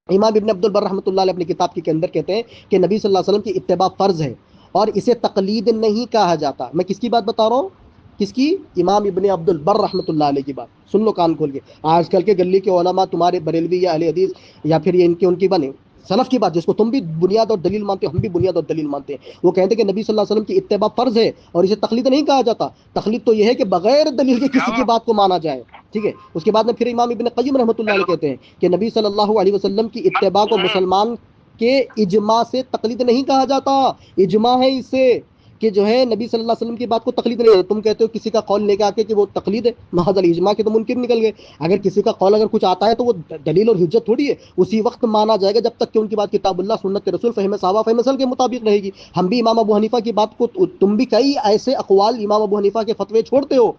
امام ابن عبد البر رحمۃ اللہ علیہ اپنی کتاب کے اندر کہتے ہیں کہ نبی صلی اللہ علیہ وسلم کی اتباع فرض ہے اور اسے تقلید نہیں کہا جاتا۔ میں کس کی بات بتا رہا ہوں؟ کس کی؟ امام ابن عبد البر رحمۃ اللہ علیہ کی بات سن لو کان کھول کے۔ آج کل کے گلی کے علماء تمہارے بریلوی یا اہل حدیث یا پھر یہ ان کی بنے سلف کی بات، جس کو تم بھی بنیاد اور دلیل مانتے ہو، ہم بھی بنیاد اور دلیل مانتے ہیں، وہ کہتے ہیں کہ نبی صلی اللہ علیہ وسلم کی اتباع فرض ہے اور اسے تقلید نہیں کہا جاتا۔ تقلید تو یہ ہے کہ بغیر دلیل کے کسی کی بات کو مانا جائے، ٹھیک ہے۔ اس کے بعد میں پھر امام ابن قیم رحمۃ اللہ علیہ کہتے ہیں کہ نبی صلی اللہ علیہ وسلم کی اتباع کو مسلمان کے اجماع سے تقلید نہیں کہا جاتا، اجماع ہے اس سے کہ جو ہے نبی صلی اللہ علیہ وسلم کی بات کو تقلید نہیں ہے۔ تم کہتے ہو کسی کا قول لے کے آ کے کہ وہ تقلید ہے، محض الاجماع کے تو منکر نکل گئے۔ اگر کسی کا قول اگر کچھ آتا ہے تو وہ دلیل اور حجت تھوڑی ہے، اسی وقت مانا جائے گا جب تک کہ ان کی بات کتاب اللہ، سنت کے رسول، فہم صحابہ، فہم سلف کے مطابق رہے گی۔ ہم بھی امام ابو حنیفہ کی بات کو، تم بھی کئی ایسے اقوال امام ابو حنیفہ کے فتوے چھوڑتے ہو،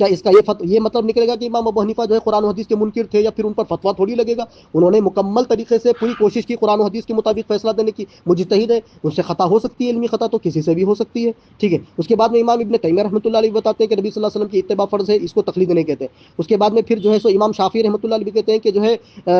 کیا اس کا یہ مطلب نکلے گا کہ امام ابو حنیفہ جو ہے قرآن و حدیث کے منکر تھے یا پھر ان پر فتویٰ تھوڑی لگے گا؟ انہوں نے مکمل طریقے سے پوری کوشش کی قرآن و حدیث کے مطابق فیصلہ دینے کی، مجتہد ہے، ان سے خطا ہو سکتی ہے، علمی خطا تو کسی سے بھی ہو سکتی ہے، ٹھیک ہے۔ اس کے بعد میں امام ابن تیمیہ رحمۃ اللہ علیہ بتاتے ہیں کہ نبی صلی اللہ علیہ وسلم کی اتباع فرض ہے، اس کو تقلید نہیں کہتے۔ اس کے بعد میں پھر جو ہے سو امام شافعی رحمۃ اللہ علیہ بھی کہتے ہیں کہ جو ہے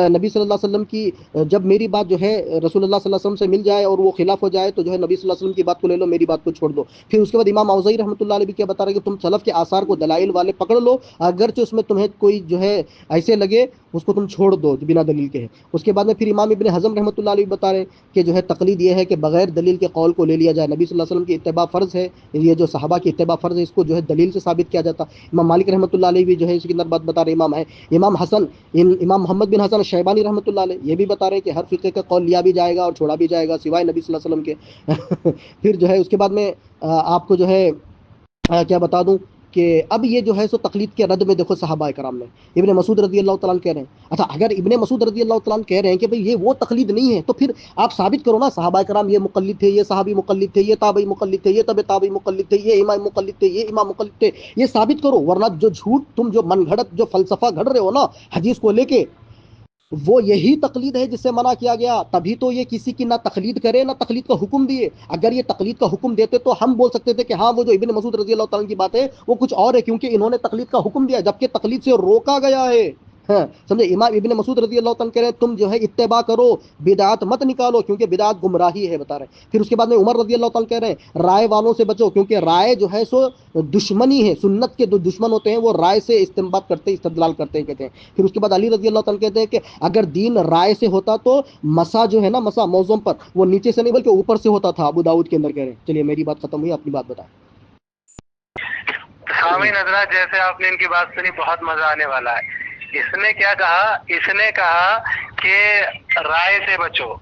نبی صلی اللہ علیہ وسلم کی جب میری بات جو ہے رسول اللہ صلی اللہ علیہ وسلم سے مل جائے اور وہ خلاف ہو جائے تو جو ہے نبی صلی اللہ علیہ وسلم کی بات کو لے لو، میری بات کو چھوڑ دو۔ پھر اس کے بعد امام اوزاعی رحمۃ اللہ علیہ بھی کیا بتا رہے ہیں کہ تم سلف کے آثار کو دلائل والے پکڑ لو، اگرچہ اس میں تمہیں کوئی جو ہے ایسے لگے اس کو تم چھوڑ دو جو بنا دلیل کے ہے۔ اس کے بعد میں پھر امام ابن حزم رحمۃ اللہ علیہ بتا رہے ہیں کہ جو ہے تقلید یہ ہے کہ بغیر دلیل کے قول کو لے لیا جائے، نبی صلی اللہ علیہ وسلم کی اتباع فرض ہے، یہ جو صحابہ کی اتباع فرض ہے اس کو جو ہے دلیل سے ثابت کیا جاتا۔ امام مالک رحمۃ اللہ علیہ بھی جو ہے اس کی اندر بات بتا رہے امام ہے۔ امام حسن، امام محمد بن حسن شیبانی رحمۃ اللہ علیہ یہ بھی بتا رہے ہیں کہ ہر فقہ کا قول لیا بھی جائے گا اور چھوڑا بھی جائے گا سوائے نبی صلی اللہ علیہ وسلم کے پھر جو ہے اس کے بعد میں آپ کو جو ہے کیا بتا دوں کہ اب یہ جو ہے سو تقلید کے رد میں دیکھو صحابہ کرام نے ابن مسعود رضی اللہ تعالیٰ عنہ کہہ رہے ہیں، اچھا اگر ابن مسعود رضی اللہ تعالیٰ عنہ کہہ رہے ہیں کہ بھئی یہ وہ تقلید نہیں ہے تو پھر آپ ثابت کرو نا صحابہ کرام یہ مقلد تھے، یہ صحابی مقلد تھے، یہ تابعی مقلد تھے، یہ تابعی مقلد تھے، یہ امام مقلد تھے، یہ امام مقلد تھے، یہ ثابت کرو، ورنہ جو جھوٹ تم جو من گھڑت جو فلسفہ گھڑ رہے ہو نا حدیث کو لے کے، وہ یہی تقلید ہے جس سے منع کیا گیا. تبھی تو یہ کسی کی نہ تقلید کرے نہ تقلید کا حکم دیے. اگر یہ تقلید کا حکم دیتے تو ہم بول سکتے تھے کہ ہاں وہ جو ابن مسعود رضی اللہ تعالیٰ کی بات ہے وہ کچھ اور ہے، کیونکہ انہوں نے تقلید کا حکم دیا جبکہ تقلید سے روکا گیا ہے. ہاں سمجھے. امام ابن مسعود رضی اللہ تعالیٰ کہہ رہے ہیں تم جو ہے اتباع کرو، بدعت مت نکالو کیونکہ بدعت گمراہی ہے بتا رہے ہیں. پھر اس کے بعد میں عمر رضی اللہ تعالیٰ کہہ رہے ہیں رائے والوں سے بچو کیونکہ رائے جو ہے سو دشمنی ہے. سنت کے جو دشمن ہوتے ہیں وہ رائے سے استنباط کرتے استدلال کرتے ہیں کہتے ہیں. پھر اس کے بعد علی رضی اللہ تعالیٰ کہتے ہیں کہ اگر دین رائے سے ہوتا تو مسا جو ہے نا، مسا موضوع پر وہ نیچے سے نہیں بلکہ اوپر سے ہوتا تھا. ابو داؤد کے اندر کہہ رہے ہیں. چلیے میری بات ختم ہوئی، اپنی بات بتائیں. سامعین حضرات، جیسے آپ نے ان کی بات سنی بہت مزہ آنے والا ہے. اس نے کیا کہا؟ اس نے کہا کہ رائے سے بچو،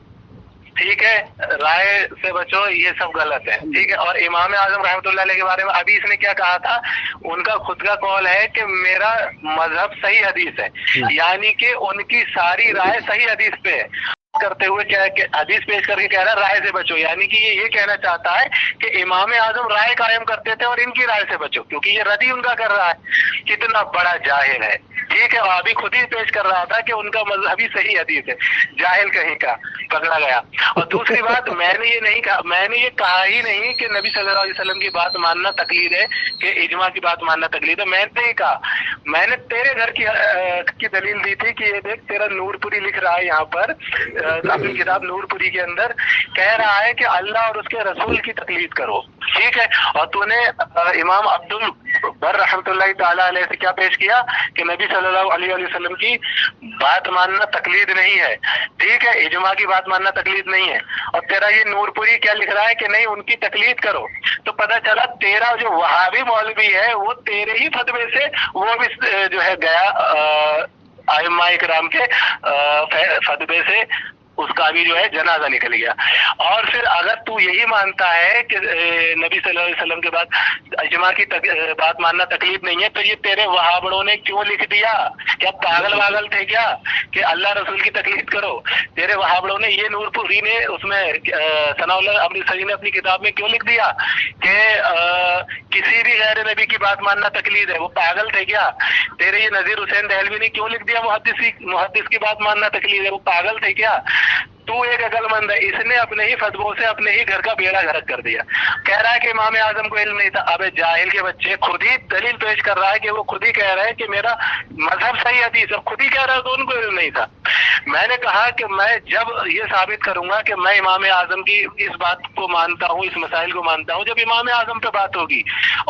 ٹھیک ہے، رائے سے بچو، یہ سب غلط ہے، ٹھیک ہے. اور امام اعظم رحمۃ اللہ علیہ کے بارے میں ابھی اس نے کیا کہا تھا؟ ان کا خود کا قول ہے کہ میرا مذہب صحیح حدیث ہے، یعنی کہ ان کی ساری رائے صحیح حدیث پہ ہے. کرتے ہوئے کیا حدیث پیش کر کے کہہ رہا ہے رائے سے بچو، یعنی کہ یہ کہنا چاہتا ہے کہ امام اعظم رائے قائم کرتے تھے اور ان کی رائے سے بچو، کیونکہ یہ ردی ان کا کر رہا ہے. کتنا بڑا جاہل ہے، ٹھیک ہے. اور ابھی خود ہی پیش کر رہا تھا کہ ان کا مذہبی صحیح حدیث ہے. جاہل کہیں کا، پکڑا گیا. اور دوسری بات، میں نے یہ نہیں کہا، میں نے یہ کہا ہی نہیں کہ نبی صلی اللہ علیہ وسلم کی بات ماننا تقلید ہے، کہ اجماع کی بات ماننا تقلید ہے. میں نے نہیں کہا. میں نے تیرے گھر کی دلیل دی تھی کہ یہ دیکھ تیرا نور پوری لکھ رہا ہے یہاں پر اپنی کتاب نور پوری کے اندر، کہہ رہا ہے کہ اللہ اور اس کے رسول کی تقلید کرو، ٹھیک ہے. اور تو نے امام عبد البر رحمۃ اللہ تعالیٰ علیہ سے کیا پیش کیا کہ نبی صلی اللہ علیہ وسلم کی بات ماننا تقلید نہیں ہے، ٹھیک ہے، اجماع کی بات ماننا تقلید نہیں ہے. اور تیرا یہ نور پوری کیا لکھ رہا ہے کہ نہیں ان کی تقلید کرو. تو پتہ چلا تیرا جو وہابی مولوی ہے وہ تیرے ہی فتوے سے وہ بھی جو ہے گیا ائمہ اکرام کے فتوے سے اس کا بھی جو ہے جنازہ نکل گیا. اور پھر اگر تو یہی مانتا ہے کہ نبی صلی اللہ علیہ وسلم کے بعد اجماع کی بات ماننا تقلید نہیں ہے، تو یہ تیرے وہابڑوں نے کیوں لکھ دیا؟ کیا پاگل واگل تھے کیا کہ اللہ رسول کی تقلید کرو؟ تیرے وہابڑوں نے یہ نور پوری نے اس میں ثناء اللہ امرتسری نے اپنی کتاب میں کیوں لکھ دیا کہ کسی بھی غیر نبی کی بات ماننا تقلید ہے؟ وہ پاگل تھے کیا؟ تیرے یہ نذیر حسین دہلوی نے کیوں لکھ دیا محدث کی بات ماننا تقلید ہے؟ وہ پاگل تھے کیا؟ تو ایک عقل مند ہے، اس نے اپنے ہی فتووں سے اپنے ہی گھر کا بیڑا غرق کر دیا. کہہ رہا ہے کہ امام اعظم کو علم نہیں تھا. ابے جاہل کے بچے، خود ہی دلیل پیش کر رہا ہے کہ وہ خود ہی کہہ رہا ہے کہ میرا مذہب صحیح حدیث ہے، خود ہی کہہ رہا ہے تو ان کو علم نہیں تھا. میں نے کہا کہ میں جب یہ ثابت کروں گا کہ میں امام اعظم کی اس بات کو مانتا ہوں، اس مسائل کو مانتا ہوں، جب امام اعظم پہ بات ہوگی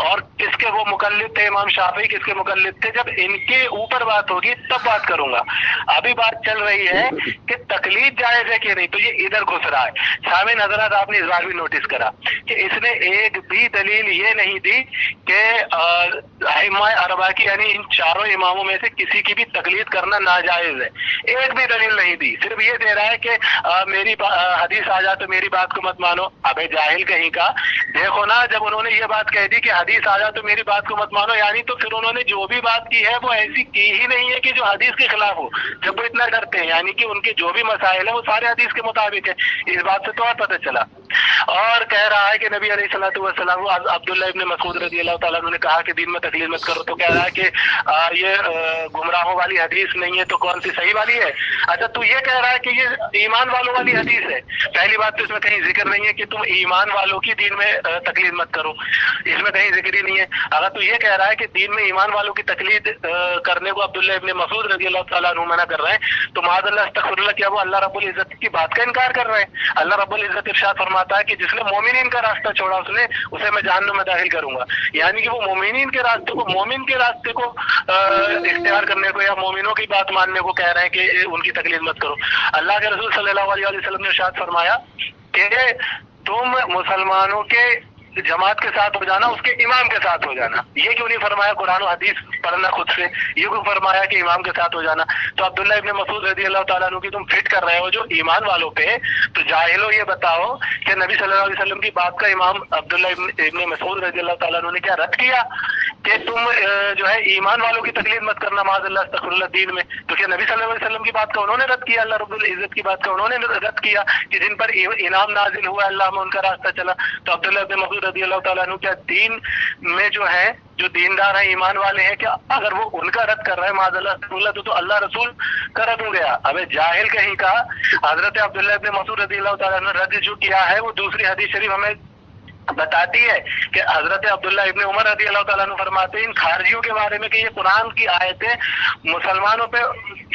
اور کس کے وہ مقلد تھے، امام شافعی کس کے مقلد تھے، جب ان کے اوپر بات ہوگی تب بات کروں گا. ابھی بات چل رہی ہے کہ تقلید جائز ہے کہ نہیں، تو یہ ادھر گھس رہا ہے. سامعین حضرات، آپ نے اس بار بھی نوٹس کرا کہ اس نے ایک بھی دلیل یہ نہیں دی کہ ائمہ اربعہ کی یعنی ان چاروں اماموں میں سے کسی کی بھی تقلید کرنا ناجائز ہے. ایک بھی دلیل نہیں دی، صرف یہ دے رہا ہے کہ میری حدیث آ جائے تو میری بات کو مت مانو. ابے جاہل کہیں کا، دیکھو نا، جب انہوں نے یہ بات کہہ دی کہ حدیث آ جائے تو میری بات کو مت مانو، یعنی تو پھر انہوں نے جو بھی بات کی ہے وہ ایسی کی ہی نہیں ہے کہ جو حدیث کے خلاف ہو. جب وہ اتنا ڈرتے ہیں یعنی کہ ان کے جو بھی مسائل ہیں وہ سارے حدیث کے مطابق ہے. اس بات سے تو اور پتہ چلا. اور کہہ رہا ہے کہ نبی علیہ الصلوۃ والسلام عبداللہ ابن مسعود رضی اللہ تعالیٰ عنہ نے کہا کہ دین میں تقلید مت کرو، تو کہہ رہا ہے کہ یہ گمراہوں والی حدیث نہیں ہے تو کون سی صحیح والی ہے؟ اچھا تو یہ کہہ رہا ہے کہ یہ ایمان والوں والی حدیث ہے. پہلی بات تو اس میں کہیں ذکر نہیں ہے کہ تم ایمان والوں کی دین میں تقلید مت کرو، اس میں کہیں ذکر ہی نہیں ہے. اگر تو یہ کہہ رہا ہے کہ دین میں ایمان والوں کی تقلید کرنے کو عبداللہ ابن مسعود رضی اللہ تعالیٰ عنہ منع کر رہے ہیں، تو معاذ اللہ استغفر اللہ، کیا وہ اللہ رب العزت کی بات کا انکار کر رہے ہیں؟ اللہ رب العزت ارشاد فرماتا ہے کہ جس نے مومنین کا راستہ چھوڑا اسے میں جہنم میں داخل کروں گا. یعنی کہ وہ مومنین کے راستے کو، مومن کے راستے کو اختیار کرنے کو یا مومنوں کی بات ماننے کو کہہ رہے ہیں کہ ان کی تقلید مت کرو. اللہ کے رسول صلی اللہ علیہ وسلم نے ارشاد فرمایا کہ تم مسلمانوں کے جماعت کے ساتھ ہو جانا، اس کے امام کے ساتھ ہو جانا. یہ کیوں نہیں فرمایا قرآن و حدیث پڑھنا خود سے؟ یہ کیوں فرمایا کہ امام کے ساتھ ہو جانا؟ تو عبداللہ ابن مسعود رضی اللہ تعالیٰ عنہ کی تم فٹ کر رہے ہو جو ایمان والوں پہ. تو جاہلو یہ بتاؤ کہ نبی صلی اللہ علیہ وسلم کی بات کا امام عبداللہ ابن مسعود رضی اللہ تعالیٰ عنہ نے کیا رد کیا کہ تم جو ہے ایمان والوں کی تقلید مت کرنا معاذ اللہ استغفر اللہ دین میں. تو کیا نبی صلی اللہ علیہ وسلم کی بات کا انہوں نے رد کیا؟ اللہ رب العزت کی بات کا انہوں نے رد کیا کہ جن پر انعام نازل ہوا اللہ میں ان کا راستہ چلا. تو عبداللہ بن مسعود رضی اللہ تعالیٰ عنہ کیا دین میں جو ہے جو دیندار ہیں ایمان والے ہیں کیا اگر وہ ان کا رد کر رہے ہیں معاذ اللہ استغفر اللہ تو اللہ رسول کا رد ہو گیا؟ ابے جاہل کہیں کا. حضرت عبداللہ بن مسعود رضی اللہ تعالیٰ عنہ رد جو کیا ہے وہ دوسری حدیث شریف ہمیں بتاتی ہے کہ حضرت عبداللہ ابن عمر رضی اللہ تعالیٰ عنہ فرماتے ہیں ان خارجیوں کے بارے میں کہ یہ قرآن کی آیتیں مسلمانوں پہ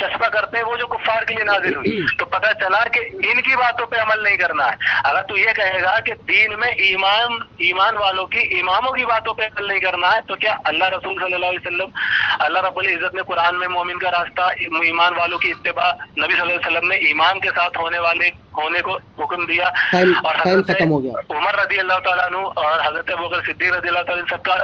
چسپا کرتے ہیں وہ جو کفار کے لیے نازل ہوئی. تو پتہ چلا کہ ان کی باتوں پہ عمل نہیں کرنا ہے. اگر تو یہ کہے گا کہ دین میں ایمان والوں کی اماموں کی باتوں پہ عمل نہیں کرنا ہے تو کیا اللہ رسول صلی اللہ علیہ وسلم اللہ رب العزت نے قرآن میں مومن کا راستہ ایمان والوں کی اتباع نبی صلی اللہ علیہ وسلم نے ایمان کے ساتھ ہونے کو حکم دیا. اور حضرت ختم ہو گیا. عمر رضی اللہ تعالیٰ عنہ اور حضرت ابوبکر صدیق رضی اللہ تعالیٰ عنہ سب کا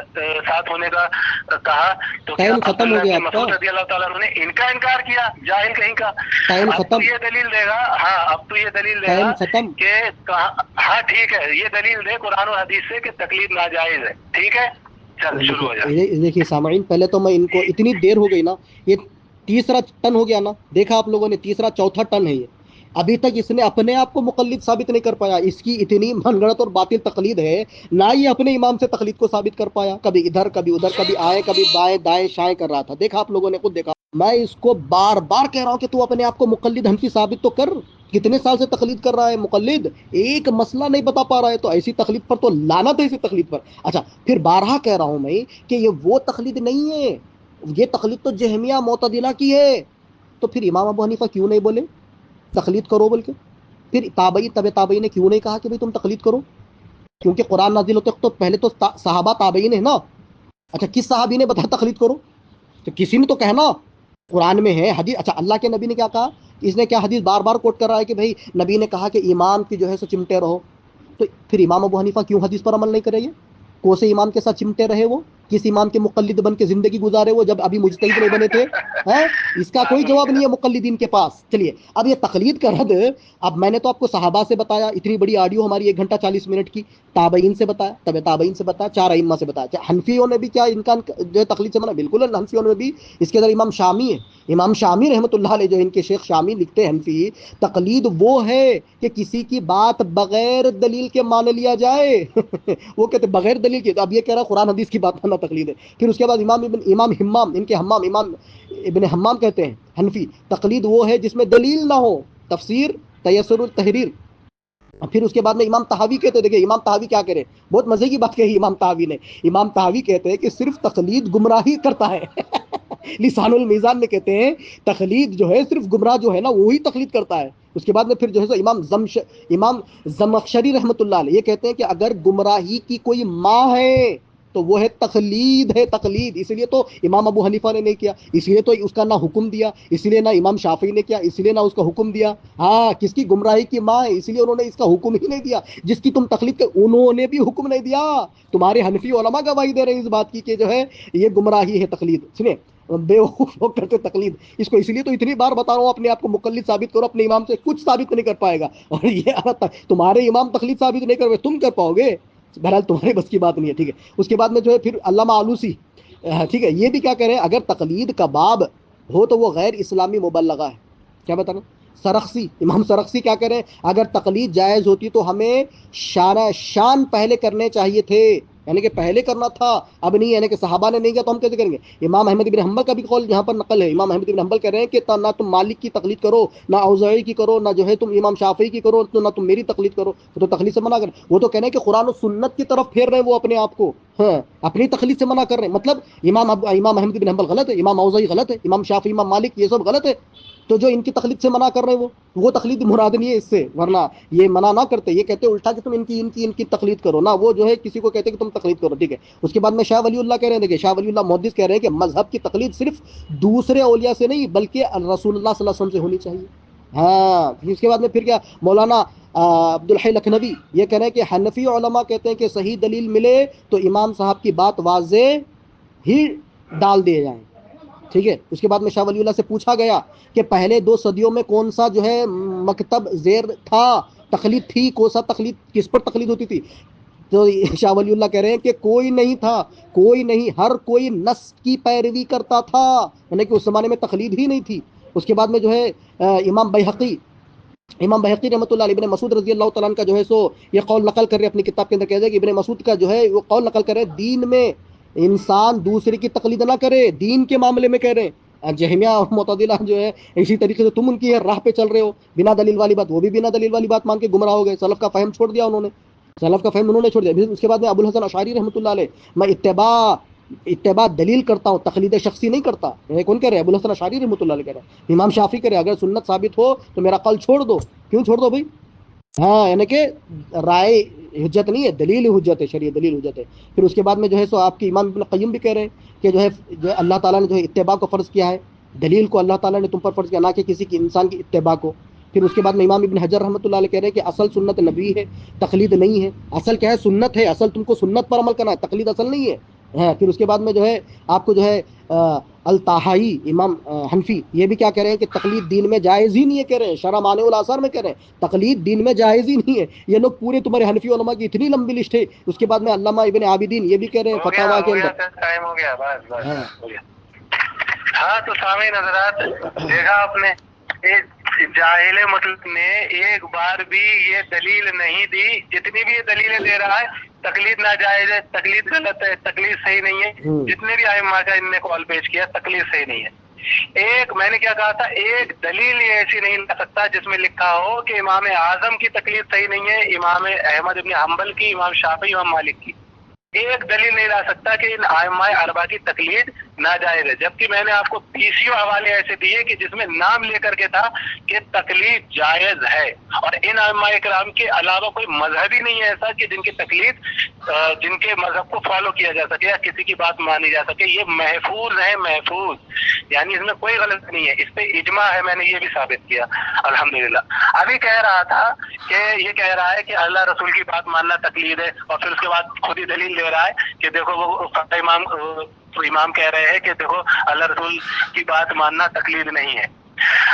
ساتھ ہونے کا کہا تو کیا ختم ہو گیا مسعود رضی اللہ تعالیٰ عنہ نے ان کا انکار کیا؟ جاہل کہیں کا. اب تو یہ دلیل دے گا اب تو یہ دلیل دے گا کہ ہاں ٹھیک ہے یہ دلیل دے قرآن و حدیث سے کہ تقلید ناجائز ہے. ٹھیک ہے چل شروع ہو جائے. دیکھیے سامعین پہلے تو میں ان کو اتنی دیر ہو گئی نا یہ تیسرا ٹن ہو گیا نا دیکھا آپ لوگوں نے تیسرا چوتھا ٹن ہے یہ ابھی تک اس نے اپنے آپ کو مقلد ثابت نہیں کر پایا. اس کی اتنی من گڑت اور باطل تقلید ہے نہ یہ اپنے امام سے تقلید کو ثابت کر پایا. کبھی ادھر کبھی ادھر کبھی آئے کبھی بائیں دائیں شائیں کر رہا تھا. دیکھا آپ لوگوں نے خود دیکھا. میں اس کو بار بار کہہ رہا ہوں کہ تو اپنے آپ کو مقلد حنفی ثابت تو کر. کتنے سال سے تقلید کر رہا ہے مقلد ایک مسئلہ نہیں بتا پا رہا ہے. تو ایسی تقلید پر تو لعنت ہے ایسی تقلید پر. اچھا پھر بارہا کہہ رہا ہوں میں کہ یہ وہ تقلید نہیں ہے یہ تقلید تو جہمیہ معتزلہ کی ہے. تو پھر امام ابو حنیفہ کیوں نہیں بولے تقلید کرو بول کے؟ پھر تابعی نے کیوں نہیں کہا کہ بھئی تم تقلید کرو؟ کیونکہ قرآن نازل ہوتے تو پہلے تو صحابہ تابعین ہیں نا. اچھا کس صحابی نے بتایا تقلید کرو؟ تو کسی نے تو کہنا قرآن میں ہے حدیث. اچھا اللہ کے نبی نے کیا کہا؟ اس نے کیا حدیث بار بار کوٹ کر رہا ہے کہ بھئی نبی نے کہا کہ امام کی جو ہے سو چمٹے رہو. تو پھر امام ابو حنیفہ کیوں حدیث پر عمل نہیں کرے؟ یہ کون سے امام کے ساتھ چمٹے رہے وہ؟ کس امام کے مقلد بن کے زندگی گزارے وہ جب ابھی مجتہد نہیں بنے تھے؟ اس کا کوئی جواب نہیں ہے مقلدین کے پاس. چلیے اب یہ تقلید کا رد اب میں نے تو آپ کو صحابہ سے بتایا اتنی بڑی آڈیو ہماری 1 گھنٹہ 40 منٹ کی. تابعین سے بتایا تابعین سے بتایا 4 ائمہ سے بتایا. حنفیوں نے بھی کیا ان کا جو تقلید سے منع بالکل حنفیوں نے بھی. اس کے اندر امام شامی ہے امام شامی رحمۃ اللہ علیہ جو ان کے شیخ شامی لکھتے ہیں حنفی تقلید وہ ہے کہ کسی کی بات بغیر دلیل کے مان لیا جائے. وہ کہتے بغیر دلیل کے. تو اب یہ کہہ رہا قرآن حدیث کی بات ماننا تقلید ہے. پھر اس کے بعد امام حمام ان کے امام ابن حمام کہتے ہیں حنفی تقلید وہ ہے جس میں دلیل نہ ہو تفسیر تیسر التحریر. پھر اس کے بعد میں امام طحاوی کہتے ہیں دیکھیں امام طحاوی کیا کرے بہت مزے کی بات کہی امام طحاوی نے. امام طحاوی کہتے ہیں کہ صرف تقلید گمراہی کرتا ہے. لسان المیزان میں کہتے ہیں تقلید جو ہے صرف گمراہ جو ہے نا وہی تقلید کرتا ہے. اس کے بعد میں پھر جو ہے امام زمخشری رحمۃ اللہ علیہ یہ کہتے ہیں کہ اگر گمراہی کی کوئی ماں ہے تو وہ ہے تقلید اس لیے تو امام ابو حنیفہ نے نہیں کیا اس لیے تو اس کا نہ حکم دیا اس لیے نہ امام شافعی نے کیا اس لیے نہ اس کا حکم دیا. ہاں کس کی گمراہی کی ماں ہے اس لیے انہوں نے اس کا حکم ہی نہیں دیا. جس کی تم تقلید کر انہوں نے بھی حکم نہیں دیا. تمہارے حنفی علماء گواہی دے رہے ہیں اس بات کی کہ جو ہے یہ گمراہی ہے تقلید. سنیں بیوقوف لوگ کرتے تقلید اس کو اس لیے تو اتنی بار بتا رہا ہوں اپنے آپ کو مقلد ثابت کرو. اپنے امام سے کچھ ثابت نہیں کر پائے گا اور یہ تمہارے امام تقلید ثابت نہیں کر تم کر پاؤ گے. بہرحال تمہارے بس کی بات نہیں ہے. ٹھیک ہے اس کے بعد میں جو ہے پھر علامہ آلوسی ٹھیک ہے یہ بھی کیا کہہ رہے ہیں اگر تقلید کا باب ہو تو وہ غیر اسلامی مبلغہ ہے. کیا بتا رہا سرخسی امام سرخسی کیا کہہ رہے ہیں اگر تقلید جائز ہوتی تو ہمیں شان پہلے کرنے چاہیے تھے یعنی کہ پہلے کرنا تھا اب نہیں یعنی کہ صحابہ نے نہیں کیا تو ہم کیسے کریں گے. امام احمد بن حنبل کا بھی قول یہاں پر نقل ہے. امام احمد بن حنبل کہہ رہے ہیں کہ نہ تم مالک کی تقلید کرو نہ اوزاعی کی کرو نہ جو ہے تم امام شافعی کی کرو تو نہ تم میری تقلید کرو. تو تقلید سے منع کر وہ تو کہنے ہیں کہ قرآن و سنت کی طرف پھیر رہے ہیں وہ اپنے آپ کو. ہاں اپنی تقلید سے منع کر رہے ہیں مطلب امام احمد بن حنبل غلط ہے امام اوزاعی غلط ہے امام شافعی امام مالک یہ سب غلط ہے. تو جو ان کی تقلید سے منع کر رہے ہیں وہ تقلید مراد نہیں ہے اس سے ورنہ یہ منع نہ کرتے. یہ کہتے ہیں الٹا کہ تم ان کی تقلید کرو نہ وہ جو ہے کسی کو کہتے ہیں کہ تم تقلید کرو. ٹھیک ہے اس کے بعد میں شاہ ولی اللہ کہہ رہے ہیں دیکھیں شاہ ولی اللہ محدث کہہ رہے ہیں کہ مذہب کی تقلید صرف دوسرے اولیاء سے نہیں بلکہ رسول اللہ صلی اللہ علیہ وسلم سے ہونی چاہیے. ہاں اس کے بعد میں پھر کیا مولانا عبد الحی لکھنوی یہ کہہ رہے ہیں کہ حنفی علماء کہتے ہیں کہ صحیح دلیل ملے تو امام صاحب کی بات واضح ہی ڈال دیے جائیں. ٹھیک ہے اس کے بعد میں شاہ ولی اللہ سے پوچھا گیا کہ پہلے 2 صدیوں میں کون سا جو ہے مکتب زیر تھا تقلید تھی کون سا تقلید کس پر تقلید ہوتی تھی. تو شاہ ولی اللہ کہہ رہے ہیں کہ کوئی نہیں تھا، کوئی نہیں، ہر کوئی نص کی پیروی کرتا تھا، یعنی کہ اس زمانے میں تقلید ہی نہیں تھی۔ اس کے بعد میں جو ہے امام بحقی رحمۃ اللہ علیہ ابن مسعود رضی اللہ تعالیٰ عنہ کا جو ہے سو یہ قول نقل کر رہے اپنی کتاب کے اندر، کہتے ہیں کہ ابن مسعود کا جو ہے وہ قول نقل کر رہے دین میں انسان دوسرے کی تقلید نہ کرے، دین کے معاملے میں کہہ رہے ہیں۔ جہمیہ اور معتزلہ جو ہے اسی طریقے سے تم ان کی راہ پہ چل رہے ہو بنا دلیل والی بات، وہ بھی بنا دلیل والی بات مان کے گمراہ ہو گئے، سلف کا فہم چھوڑ دیا انہوں نے، سلف کا فہم انہوں نے چھوڑ دیا۔ اس کے بعد میں ابو الحسن اشعری رحمۃ اللہ علیہ، میں اتباع دلیل کرتا ہوں، تقلید شخصی نہیں کرتا۔ کون کہہ رہے ہیں؟ ابو الحسن اشعری رحمۃ اللہ علیہ کہہ رہے ہیں۔ امام شافعی کہہ رہے ہیں اگر سنت ثابت ہو تو میرا قول چھوڑ دو۔ کیوں چھوڑ دو بھائی؟ ہاں، یعنی کہ رائے حجت نہیں ہے، دلیل حجت ہے، شریعت دلیل حجت ہے۔ پھر اس کے بعد میں جو ہے سو آپ کی امام ابن قیم بھی کہہ رہے ہیں کہ جو ہے اللہ تعالیٰ نے جو ہے اتباع کو فرض کیا ہے، دلیل کو اللہ تعالیٰ نے تم پر فرض کیا، نہ کہ کسی کی انسان کی اتباع کو۔ پھر اس کے بعد میں امام ابن حجر رحمۃ اللہ علیہ کہہ رہے ہیں کہ اصل سنت نبی ہے، تقلید نہیں ہے۔ اصل کیا ہے؟ سنت ہے، اصل تم کو سنت پر عمل کرنا ہے، تقلید اصل نہیں ہے۔ پھر اس کے بعد میں جو ہے آپ کو جو ہے الطحائی امام حنفی یہ بھی کیا کہہ رہے ہیں کہ تقلید دین میں جائز ہی نہیں ہے، کہہ رہے ہیں شرع مانع الاثار میں کہہ رہے ہیں تقلید دین میں جائز ہی نہیں ہے۔ یہ لوگ پورے تمہارے حنفی علماء کی اتنی لمبی لسٹ ہے۔ اس کے بعد میں علامہ ابن عابدین یہ بھی کہہ رہے ہیں فتاویٰ کے اندر۔ ٹائم ہو گیا، بس ہو گیا۔ ہاں تو سامعین حضرات دیکھا آپ نے، جاہل مطلق نے ایک بار بھی یہ دلیل نہیں دی، جتنی بھی یہ دلیلیں دے رہا ہے تقلید ناجائز ہے، تقلید غلط ہے، تقلید صحیح نہیں ہے، جتنے بھی ائمہ کا ان نے قول پیش کیا تقلید صحیح نہیں ہے۔ ایک میں نے کیا کہا تھا، ایک دلیل یہ ایسی نہیں لا سکتا جس میں لکھا ہو کہ امام اعظم کی تقلید صحیح نہیں ہے، امام احمد ابن حنبل کی، امام شافعی، امام مالک کی۔ ایک دلیل نہیں لا سکتا کہ ان ائمہ اربعہ کی تقلید ناجائز ہے، جبکہ میں نے آپ کو 30 حوالے ایسے دیے کہ جس میں نام لے کر کے تھا کہ تقلید جائز ہے، اور ان ائمہ اکرام کے علاوہ کوئی مذہب ہی نہیں ہے ایسا کہ جن کی تقلید جن کے مذہب کو فالو کیا جا سکے یا کسی کی بات مانی جا سکے۔ یہ محفوظ ہے، محفوظ، یعنی اس میں کوئی غلط نہیں ہے، اس پہ اجماع ہے، میں نے یہ بھی ثابت کیا الحمدللہ۔ ابھی کہہ رہا تھا کہ یہ کہہ رہا ہے کہ اللہ رسول کی بات ماننا تقلید ہے، اور پھر اس کے بعد خود ہی دلیل دے رہا ہے کہ دیکھو وہ امام کہہ رہے ہیں کہ دیکھو اللہ رسول کی بات ماننا تقلید نہیں ہے۔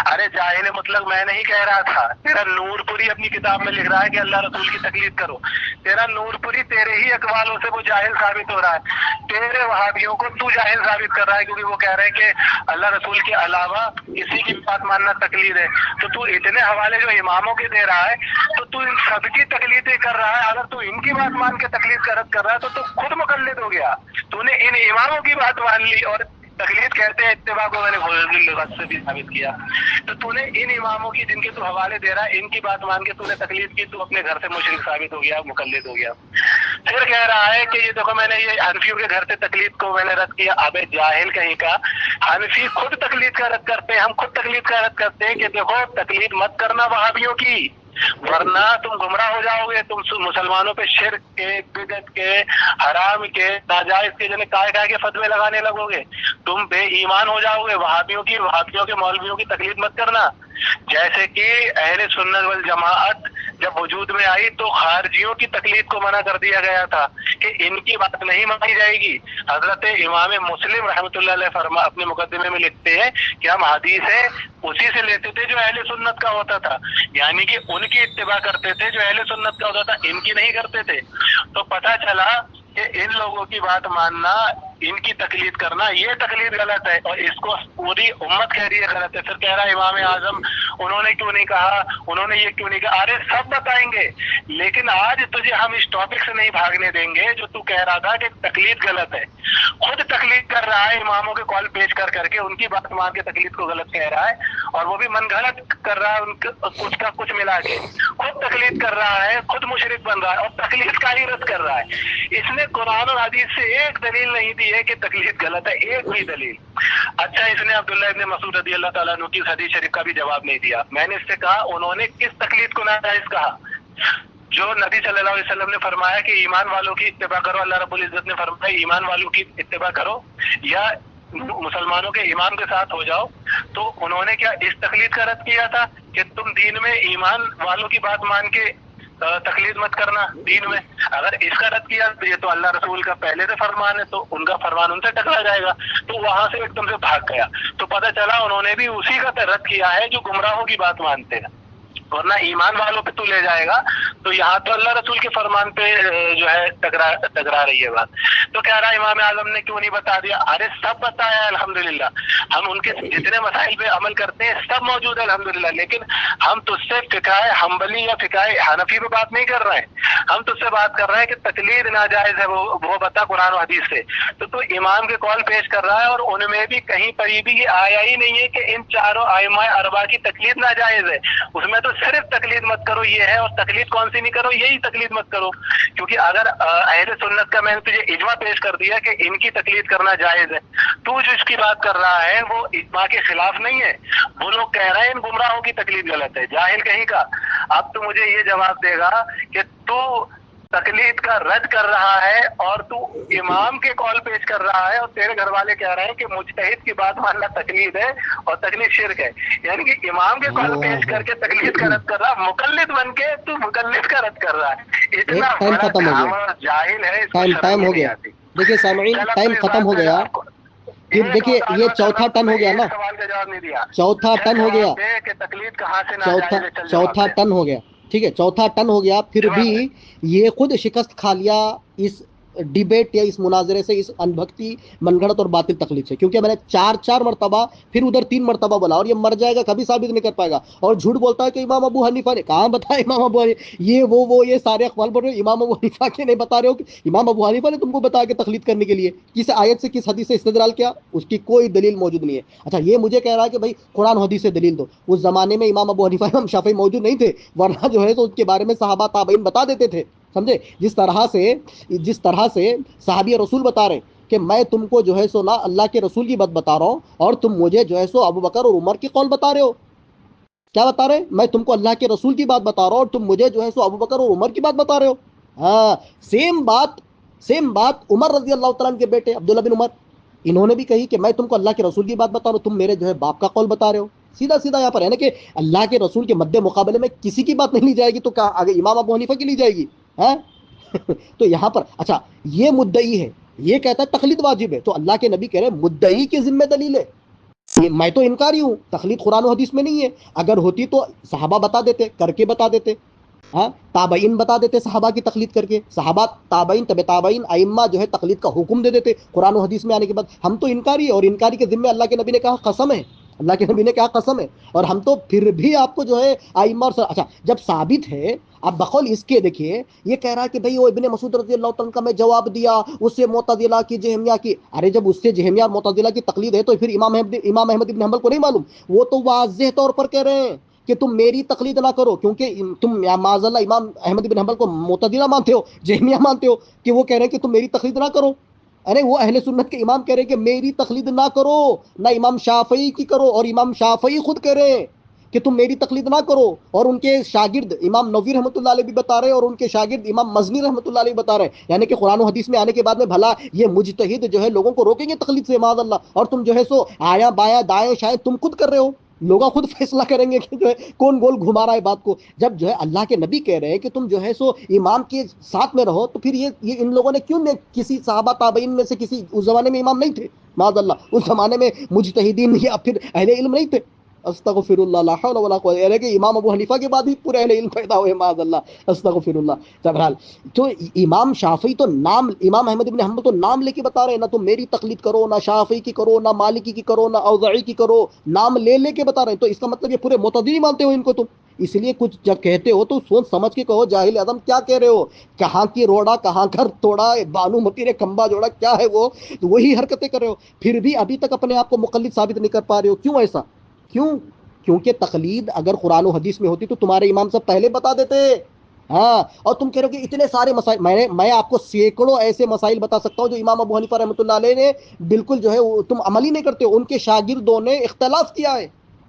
ارے جاہل مطلق میں نہیں کہہ رہا تھا، تیرا نور پوری اپنی کتاب میں لکھ رہا ہے کہ اللہ رسول کی تقلید کرو، تیرا نور پوری تیرے ہی اقوالوں سے وہ جاہل ثابت ہو رہا ہے، تیرے وہابیوں کو تو جاہل ثابت کر رہا ہے، کیونکہ وہ کہہ رہے ہیں کہ اللہ رسول کے علاوہ کسی کی بات ماننا تقلید ہے۔ تو اتنے حوالے جو اماموں کے دے رہا ہے تو ان سب کی تقلیدیں کر رہا ہے۔ اگر تو ان کی بات مان کے تقلید کر رہا ہے تو خود مقلد ہو گیا، تو نے ان اماموں کی بات مان لی، اور تقلید کہتے ہیں اتباع کو، میں نے لغت سے بھی ثابت کیا۔ تو نے ان اماموں کی جن کے تو حوالے دے رہا ہے ان کی بات مان کے تو نے تقلید کی، تو اپنے گھر سے مشرک ثابت ہو گیا، مقلد ہو گیا۔ پھر کہہ رہا ہے کہ یہ دیکھو میں نے یہ حنفیوں کے گھر سے تقلید کو میں نے رد کیا۔ ابے جاہل کہیں کا، حنفی خود تقلید کا رد کرتے ہیں، ہم خود تقلید کا رد کرتے ہیں کہ دیکھو تقلید مت کرنا وہابیوں کی، ورنہ تم گمراہ ہو جاؤ گے، تم مسلمانوں پہ شرک کے، بدعت کے، حرام کے، ناجائز کے کائے کے فتوے لگانے لگو گے، تم بے ایمان ہو جاؤ گے۔ وہابیوں کے مولویوں کی تقلید مت کرنا۔ جیسے کہ اہل سنت والجماعت جب وجود میں آئی تو خارجیوں کی تقلید کو منع کر دیا گیا تھا کہ ان کی بات نہیں مانی جائے گی۔ حضرت امام مسلم رحمۃ اللہ علیہ اپنے مقدمے میں لکھتے ہیں کہ ہم حدیثیں اسی سے لیتے تھے جو اہل سنت کا ہوتا تھا، یعنی کہ ان کی اتباع کرتے تھے جو اہل سنت کا ہوتا تھا، ان کی نہیں کرتے تھے۔ تو پتہ چلا کہ ان لوگوں کی بات ماننا، ان کی تقلید کرنا، یہ تقلید غلط ہے، اور اس کو پوری امت کہہ رہی ہے غلط ہے۔ پھر کہہ رہا ہے امام اعظم انہوں نے کیوں نہیں کہا، انہوں نے یہ کیوں نہیں کہا۔ ارے سب بتائیں گے، لیکن آج تجھے ہم اس ٹاپک سے نہیں بھاگنے دیں گے جو تو کہہ رہا تھا کہ تقلید غلط ہے۔ خود تقلید کر رہا ہے، اماموں کے قول پیش کر کے ان کی بات مان کے تقلید کو غلط کہہ رہا ہے، اور وہ بھی من گھڑت کر رہا ہے، ان کچھ کا کچھ ملا کے خود تقلید کر رہا ہے، خود مشرک بن رہا ہے، اور تقلید کا ہی رد کر رہا ہے۔ اس نے قرآن اور حدیث سے ایک دلیل نہیں دی ہے کہ تقلید غلط ہے، ایک بھی دلیل۔ اچھا، اس نے عبداللہ ابن مسعود رضی اللہ تعالیٰ عنہ کی حدیث شریف کا بھی جواب نہیں دیا۔ میں نے اس سے کہا انہوں نے کس تقلید کو ناجائز کہا؟ جو نبی صلی اللہ علیہ وسلم نے فرمایا کہ ایمان والوں کی اتباع کرو، اللہ رب العزت نے فرمایا ایمان والوں کی اتباع کرو یا مسلمانوں کے امام کے ساتھ ہو جاؤ، تو انہوں نے کیا اس تقلید کا رد کیا تھا کہ تم دین میں ایمان والوں کی بات مان کے تقلید مت کرنا دین میں؟ اگر اس کا رد کیا تو یہ تو اللہ رسول کا پہلے سے فرمان ہے، تو ان کا فرمان ان سے ٹکرا جائے گا، تو وہاں سے ایک دم سے بھاگ گیا۔ تو پتہ چلا انہوں نے بھی اسی کا رد کیا ہے جو گمراہوں کی بات مانتے ہیں۔ ورنہ ایمان والوں پہ تو لے جائے گا. تو یہاں تو اللہ رسول کے فرمان پہ جو ہے ٹکرا رہی ہے بات. تو کہہ رہا ہے امام اعظم نے کیوں نہیں بتا دیا؟ ارے سب بتایا ہے الحمدللہ. ہم ان کے جتنے مسائل پہ عمل کرتے ہیں سب موجود ہے الحمدللہ. لیکن ہم تجھ سے فقہ حنبلی یا فقہ حنفی پہ بات نہیں کر رہے ہیں. ہم تجھ سے بات کر رہے ہیں کہ تقلید ناجائز ہے وہ بتا قرآن و حدیث سے. تو امام کے قول پیش کر رہا ہے اور ان میں بھی کہیں پر بھی یہ آیا ہی نہیں ہے کہ ان چاروں ائمہ اربعہ کی تقلید ناجائز ہے. اس میں تو صرف تقلید مت کرو یہ ہے. اور تقلید کون سی نہیں کرو؟ یہی تقلید مت کرو. کیونکہ اگر اہل سنت کا میں نے تجھے اجماع پیش کر دیا کہ ان کی تقلید کرنا جائز ہے، تو جو اس کی بات کر رہا ہے وہ اجماع کے خلاف نہیں ہے. وہ لوگ کہہ رہے ہیں ان گمراہوں کی تقلید غلط ہے. جاہل کہیں کا. اب تو مجھے یہ جواب دے گا کہ تو تقلید کا رد کر رہا ہے اور تو امام کے قول پیش کر رہا ہے، اور تیرے گھر والے کہہ رہے ہیں کہ مجتہد کی بات ماننا تقلید ہے اور تقلید شرک ہے. یعنی کہ امام کے قول پیش کر کے تقلید کا رد کر رہا، مقلد بن کے تو مقلد کا رد کر رہا ہے. اتنا ٹائم بڑا ختم ہو گھاما گیا. جاہل ہے، اس کو شرم ٹائم ہی ہو نہیں گیا. آتی. دیکھیے سامعین چل ٹائم اپنی ختم بات ہو پہ گیا. آپ کو پھر دیکھیے یہ چوتھا ٹن ہو گیا نا. سوال کا جواب نہیں دیا. چوتھا چل ٹن ہو گیا. جواب دے کہ تقلید کہاں سے ناجائز ہے. چل جواب چوتھا دے. ٹن ہو گیا. ٹھیک ہے چوتھا ٹن ہو گیا. پھر جواب بھی دے. یہ خود شکست کھا لیا اس ڈیبیٹ یا اس مناظرے سے، اس انبھکتی من گھڑت اور باطل تقلید سے. کیونکہ میں نے چار مرتبہ پھر ادھر 3 مرتبہ بولا، اور یہ مر جائے گا کبھی ثابت نہیں کر پائے گا. اور جھوٹ بولتا ہے کہ امام ابو حنیفہ نے کہاں بتایا. امام ابو حنیفہ یہ یہ سارے اقوال بول رہے ہو. امام ابو حنیفہ کے نہیں بتا رہے ہو کہ امام ابو حنیفہ نے تم کو بتایا کہ تقلید کرنے کے لیے کس آیت سے کس حدیث سے استدلال کیا؟ اس کی کوئی دلیل موجود نہیں ہے. اچھا یہ مجھے کہہ رہا ہے کہ بھائی قرآن حدیث سے دلیل دو. اس زمانے میں امام ابو حنیفہ امام شافعی موجود نہیں تھے، ورنہ جو ہے تو اس کے بارے میں صحابہ تابعین بتا دیتے تھے. سمجھے؟ جس طرح سے صحابی رسول بتا رہے کہ میں تم کو جو ہے سو نا اللہ کے رسول کی بات بتا رہا ہوں، اور تم مجھے جو ہے سو ابو بکر اور عمر کی قول بتا رہے ہو. کیا بتا رہے؟ میں تم کو اللہ کے رسول کی بات بتا رہا ہوں اور تم مجھے جو ہے سو ابو بکر اور عمر کی بات بتا رہے ہو. ہاں سیم بات عمر رضی اللہ تعالیٰ عنہ کے بیٹے عبداللہ بن عمر، انہوں نے بھی کہی کہ میں تم کو اللہ کے رسول کی بات بتا رہا ہوں، تم میرے جو ہے باپ کا قول بتا رہے ہو. سیدھا یہاں پر ہے نا کہ اللہ کے رسول کے مد مقابلے میں کسی کی بات نہیں لی جائے گی، تو کہاں آگے امام ابو حنیفہ کی لی جائے گی؟ تو یہاں پر اچھا یہ مدعی ہے، یہ کہتا ہے تقلید واجب ہے، تو اللہ کے نبی کہہ رہے ہیں مدعی کی ذمہ دلیل ہے. میں تو انکاری ہوں، تقلید قرآن و حدیث میں نہیں ہے. اگر ہوتی تو صحابہ بتا دیتے، کر کے بتا دیتے. ہاں تابعین بتا دیتے صحابہ کی تقلید کر کے، صحابہ تابعین طب تابعین ائمہ جو ہے تقلید کا حکم دے دیتے قرآن و حدیث میں آنے کے بعد. ہم تو انکاری ہے، اور انکاری کے ذمہ اللہ کے نبی نے کہا قسم ہے. اللہ کے نبی نے کہا قسم ہے. اور ہم تو پھر بھی آپ کو جو ہے ائمہ اور اچھا جب ثابت ہے، اب بقول اس کے دیکھیے یہ کہہ رہا ہے کہ بھئی وہ ابن مسعود رضی اللہ تعالیٰ کا میں جواب دیا، اس سے معتزلہ کی جہمیہ کی. ارے جب اس سے جہمیہ اور معتزلہ کی تقلید ہے تو پھر امام احمد بن حنبل کو نہیں معلوم؟ وہ تو واضح طور پر کہہ رہے ہیں کہ تم میری تقلید نہ کرو، کیونکہ تم معاذ اللہ امام احمد بن حنبل کو معتزلہ مانتے ہو، جہمیہ مانتے ہو، کہ وہ کہہ رہے ہیں کہ تم میری تقلید نہ کرو. ارے وہ اہل سنت کے امام کہہ رہے ہیں کہ میری تقلید نہ کرو، نہ امام شافعی کی کرو. اور امام شافعی خود کہہ رہے ہیں کہ تم میری تقلید نہ کرو. اور ان کے شاگرد امام نووی رحمۃ اللہ علیہ بھی بتا رہے ہیں، اور ان کے شاگرد امام مزنی رحمۃ اللہ علیہ بھی بتا رہے ہیں. یعنی کہ قرآن و حدیث میں آنے کے بعد میں بھلا یہ مجتہد جو ہے لوگوں کو روکیں گے تقلید سے معاذ اللہ؟ اور تم جو ہے سو آیا بایا دائیں شاید تم خود کر رہے ہو. لوگ خود فیصلہ کریں گے کہ جو ہے کون گول گھما رہا ہے بات کو. جب جو ہے اللہ کے نبی کہہ رہے ہیں کہ تم جو ہے سو امام کے ساتھ میں رہو، تو پھر یہ ان لوگوں نے کیوں کسی صحابہ تابعین میں سے کسی اس زمانے میں امام نہیں تھے معاذ اللہ، اس زمانے میں مجتہدین یا پھر اہل علم نہیں تھے؟ استغفر اللہ لا حول ولا قوت. یعنی کہ امام ابو حنیفہ کے بعد ہی پورے اہل علم پیدا ہوئے معاذ اللہ. استغفر اللہ. بہرحال تو امام شافعی تو نام، امام احمد بن حنبل تو نام لے کے بتا رہے ہیں، نہ تم میری تقلید کرو، نہ شافعی کی کرو، نہ مالکی کی کرو، نہ اوزاعی کی کرو. نام لے کے بتا رہے ہیں. تو اس کا مطلب یہ پورے معتزلی مانتے ہو ان کو تم. اس لیے کچھ جب کہتے ہو تو سوچ سمجھ کے کہو. جاہل اعظم کیا کہہ رہے ہو؟ کہاں کی روڑا کہاں گھر توڑا، بانو متی نے کمبا جوڑا، کیا ہے وہ؟ وہی حرکتیں کر رہے ہو. پھر بھی ابھی تک اپنے آپ کو مقلد ثابت نہیں کر پا رہے ہو. کیوں ایسا؟ کیوں؟ کیونکہ تقلید اگر قرآن و حدیث میں ہوتی تو تمہارے امام صاحب پہلے بتا دیتے. ہاں اور تم کہہ رہے ہو کہ اتنے سارے مسائل، میں آپ کو سینکڑوں ایسے مسائل بتا سکتا ہوں جو امام ابو حنیفہ رحمۃ اللہ علیہ نے بالکل جو ہے تم عمل ہی نہیں کرتے ہو. ان کے شاگردوں نے اختلاف کیا ہے.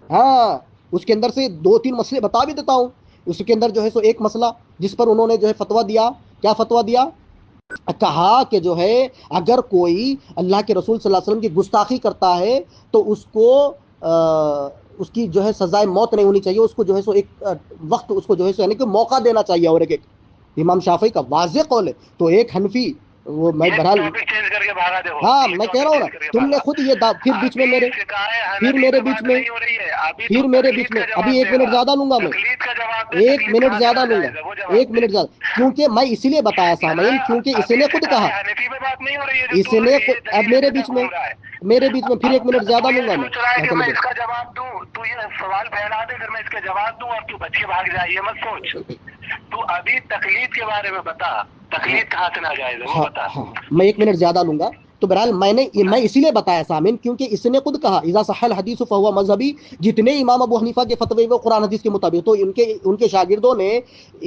ہاں اس کے اندر سے 2-3 مسئلے بتا بھی دیتا ہوں. اس کے اندر جو ہے سو ایک مسئلہ جس پر انہوں نے جو ہے فتویٰ دیا. کیا فتویٰ دیا؟ کہا کہ جو ہے اگر کوئی اللہ کے رسول صلی اللہ علیہ وسلم کی گستاخی کرتا ہے تو اس کو اس کی جو ہے سزائے موت نہیں ہونی چاہیے، اس کو جو ہے سو ایک وقت اس کو جو ہے سو یعنی کہ موقع دینا چاہیے. اور ایک امام شافعی کا واضح قول ہے. تو ایک حنفی وہ میں بہرحال ٹاپک چینج کر کے بھاگا دے. ہاں میں کہہ رہا ہوں نا, تم نے خود یہ پھر بیچ میں میرے بیچ میں پھر میرے بیچ میں ابھی 1 منٹ زیادہ لوں گا میں, 1 منٹ زیادہ لوں گا, 1 منٹ زیادہ, کیونکہ میں اسی لیے بتایا سامعین, کیونکہ اس نے خود کہا, اس نے اب میرے بیچ میں پھر 1 منٹ زیادہ لوں گا میں اس کا جواب دوں, تو یہ سوال پھیلا دے پھر میں اس کا جواب دوں اور تو بچ کے بھاگ جائے, یہ مت سوچ. تو ابھی تقلید کے بارے میں بتا, تقلید کہاں سے ناجائز ہے وہ بتا. میں 1 منٹ زیادہ لوں گا. تو بہرحال میں اسی لیے بتایا سامعین, کیونکہ اس نے خود کہا اذا صح الحدیث فهو مذہبی, جتنے امام ابو حنیفہ کے فتوے وہ قرآن حدیث کے مطابق, تو ان کے شاگردوں نے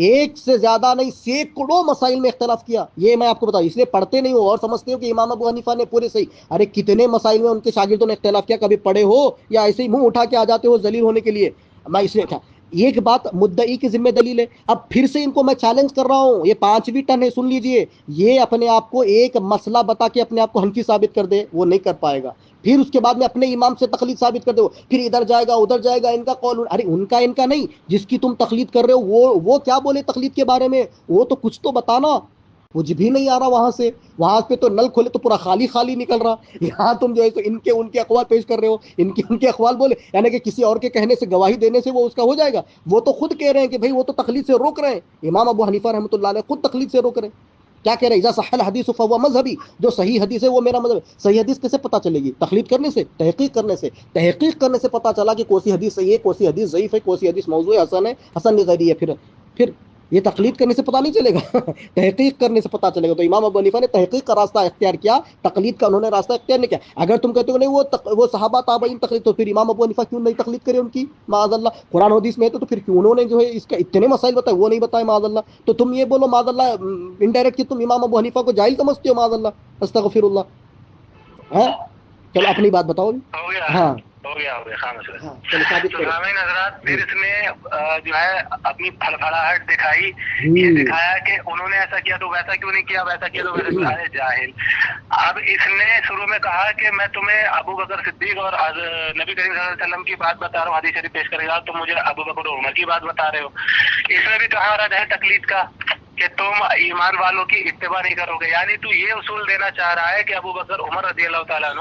ایک سے زیادہ نہیں سینکڑوں مسائل میں اختلاف کیا. یہ میں آپ کو بتاؤں, اس لیے پڑھتے نہیں ہو اور سمجھتے ہو کہ امام ابو حنیفہ نے پورے صحیح, ارے کتنے مسائل میں ان کے شاگردوں نے اختلاف کیا, کبھی پڑھے ہو یا ایسے ہی منہ اٹھا کے آ جاتے ہو ذلیل ہونے کے لیے. میں اس لیے تھا ایک بات مدعی کی ذمہ دلیل ہے. اب پھر سے ان کو میں چیلنج کر رہا ہوں, یہ 5ویں ٹرن ہے, سن لیجئے, یہ اپنے آپ کو ایک مسئلہ بتا کے اپنے آپ کو حنفی ثابت کر دے, وہ نہیں کر پائے گا. پھر اس کے بعد میں اپنے امام سے تقلید ثابت کر دے, پھر ادھر جائے گا ادھر جائے گا, ان کا قول, ارے ان کا نہیں, جس کی تم تقلید کر رہے ہو وہ کیا بولے تقلید کے بارے میں, وہ تو کچھ تو بتانا. کچھ بھی نہیں آ رہا وہاں سے, وہاں پہ تو نل کھولے تو پورا خالی نکل رہا. یہاں تم جو ہے تو ان کے اقوال پیش کر رہے ہو, ان کے اقوال بولے, یعنی کہ کسی اور کے کہنے سے گواہی دینے سے وہ اس کا ہو جائے گا. وہ تو خود کہہ رہے ہیں کہ بھائی وہ تو تقلید سے روک رہے ہیں, امام ابو حنیفہ رحمۃ اللہ علیہ خود تقلید سے روک رہے ہیں. کیا کہہ رہے ہیں, اذا صح الحدیث فهو مذہبی, جو صحیح حدیث ہے وہ میرا مذہب ہے. صحیح حدیث کیسے پتہ چلے گی, تقلید کرنے سے, تحقیق کرنے سے پتہ چلا کہ کوئی حدیث صحیح ہے, کوئی حدیث ضعیف ہے, کوئی حدیث موضوع ہے, حسن غیری ہے. پھر یہ تقلید کرنے سے پتہ نہیں چلے گا, تحقیق کرنے سے پتہ چلے گا. تو امام ابو حنیفہ نے تحقیق کا راستہ اختیار کیا, تقلید کا انہوں نے راستہ اختیار نہیں کیا. اگر تم کہتے ہو نہیں وہ صحابہ تابعین تقلید, تو پھر امام ابو حنیفہ کیوں نہیں تقلید کرے ان کی, معاذ اللہ. قرآن حدیث میں ہے تو پھر کیوں انہوں نے جو ہے اس کا اتنے مسائل بتائے وہ نہیں بتائے, معاذ اللہ. تو تم یہ بولو معاذ اللہ انڈائریکٹ کہ تم امام ابو حنیفہ کو جاہل سمجھتے ہو, معاذ اللہ, استغفر اللہ. ہاں چلو اپنی بات بتاؤ. ہاں ہو گیا حضرات. پھر اس نے جو ہے اپنی پھڑپھڑاہٹ دکھائی, یہ دکھایا کہ انہوں نے ایسا کیا تو ویسا کیوں نہیں کیا, ویسا کیا تو ویسا کیوں, ارے جاہل. اب اس نے شروع میں کہا کہ میں تمہیں ابو بکر صدیق اور نبی کریم صلی اللہ علیہ وسلم کی بات بتا رہا ہوں, حدیث شریف پیش کرے گا, تم مجھے ابو بکر اور عمر کی بات بتا رہے ہو. اس میں بھی کہا رہا ہے تقلید کا کہ تم ایمان والوں کی اتباع نہیں کرو گے, یعنی تو یہ اصول دینا چاہ رہا ہے کہ ابو بکر عمر رضی اللہ تعالیٰ عنہ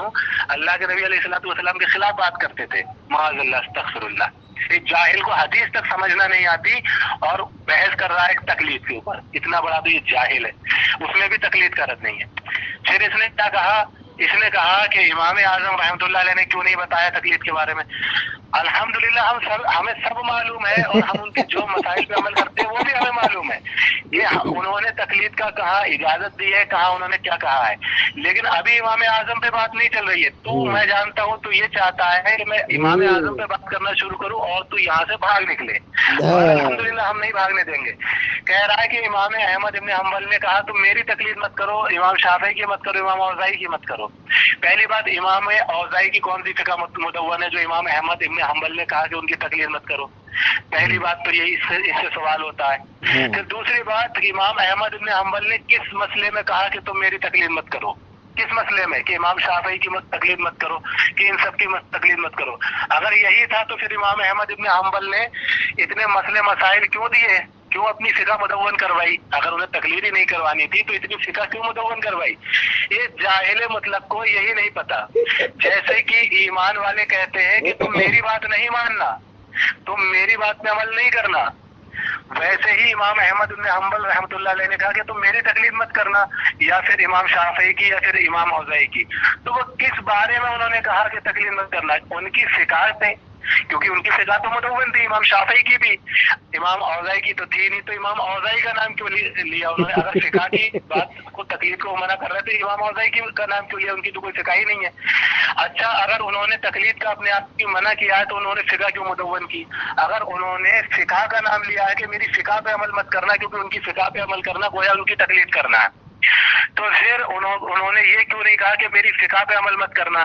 اللہ کے نبی علیہ الصلوۃ والسلام کے خلاف بات کرتے تھے, معاذ اللہ, استغفر اللہ. ایک جاہل کو حدیث تک سمجھنا نہیں آتی اور بحث کر رہا ہے ایک تقلید کے اوپر, اتنا بڑا تو یہ جاہل ہے, اس میں بھی تقلید کا رد نہیں ہے. پھر اس نے کیا کہا, اس نے کہا کہ امام اعظم رحمۃ اللہ علیہ نے کیوں نہیں بتایا تقلید کے بارے میں. الحمدللہ ہمیں سب معلوم ہے, اور ہم ان کے جو مسائل پہ عمل کرتے ہیں وہ بھی ہمیں معلوم ہے. یہ انہوں نے تقلید کا کہا, اجازت دی ہے, کہا انہوں نے کیا کہا ہے, لیکن ابھی امام اعظم پہ بات نہیں چل رہی ہے. تو میں جانتا ہوں تو یہ چاہتا ہے کہ میں امام اعظم پہ بات کرنا شروع کروں اور تو یہاں سے بھاگ نکلے. الحمدللہ ہم نہیں بھاگنے دیں گے. کہہ رہا ہے کہ امام احمد ابن حنبل نے کہا تم میری تقلید مت کرو, امام شافعی کی مت کرو, امام اوزاعی کی مت کرو. پہلی بات, امام اوزاعی کی کون سی فقہ مدون ہے جو امام احمد ابن حنبل نے کہا کہ ان کی تقلید مت کرو. پہلی بات تو یہ اس سے سوال ہوتا ہے. پھر دوسری بات, امام احمد ابن حنبل نے کس مسئلے میں کہا کہ تم میری تقلید مت کرو, کس مسئلے میں, کہ امام شافعی کی تقلید مت کرو, کہ ان سب کی تقلید مت کرو. اگر یہی تھا تو پھر امام احمد ابن حنبل نے اتنے مسئلے مسائل کیوں دیے, کیوں اپنی فقہ مدون کروائی؟ اگر انہیں تقلید ہی نہیں کروانی تھی تو اتنی فقہ کیوں مدون کروائی؟ یہ جاہل مطلق کو یہی نہیں پتا. جیسے کہ ایمان والے کہتے ہیں کہ تم میری بات نہیں ماننا, تم میری بات میں عمل نہیں کرنا, ویسے ہی امام احمد بن حنبل رحمۃ اللہ علیہ نے کہا کہ تم میری تقلید مت کرنا, یا پھر امام شافعی کی, یا پھر امام اوزاعی کی. تو وہ کس بارے میں انہوں نے کہا کہ تقلید مت کرنا؟ ان کی فقہ ہے, کیونکہ ان کی فقہ تو مدون تھی, امام شافعی کی بھی, امام اوزاعی کی تو تھی نہیں, تو امام اوزاعی کا نام کیوں لیا انہوں نے؟ اگر فقہ کی بات کو تقلید کو منع کر رہے تھے, امام اوزاعی کا نام کیوں لیا؟ ان کی تو کوئی فقہ ہی نہیں ہے. اچھا, اگر انہوں نے تقلید کا اپنے آپ کی منع کیا ہے تو انہوں نے فقہ کیوں مدون کی؟ اگر انہوں نے فقہ کا نام لیا ہے کہ میری فقہ پہ عمل مت کرنا, کیونکہ ان کی فقہ پہ عمل کرنا گویا ان کی تقلید کرنا ہے, تو پھر انہوں نے یہ کیوں نہیں کہا کہ میری فقہ پہ عمل مت کرنا؟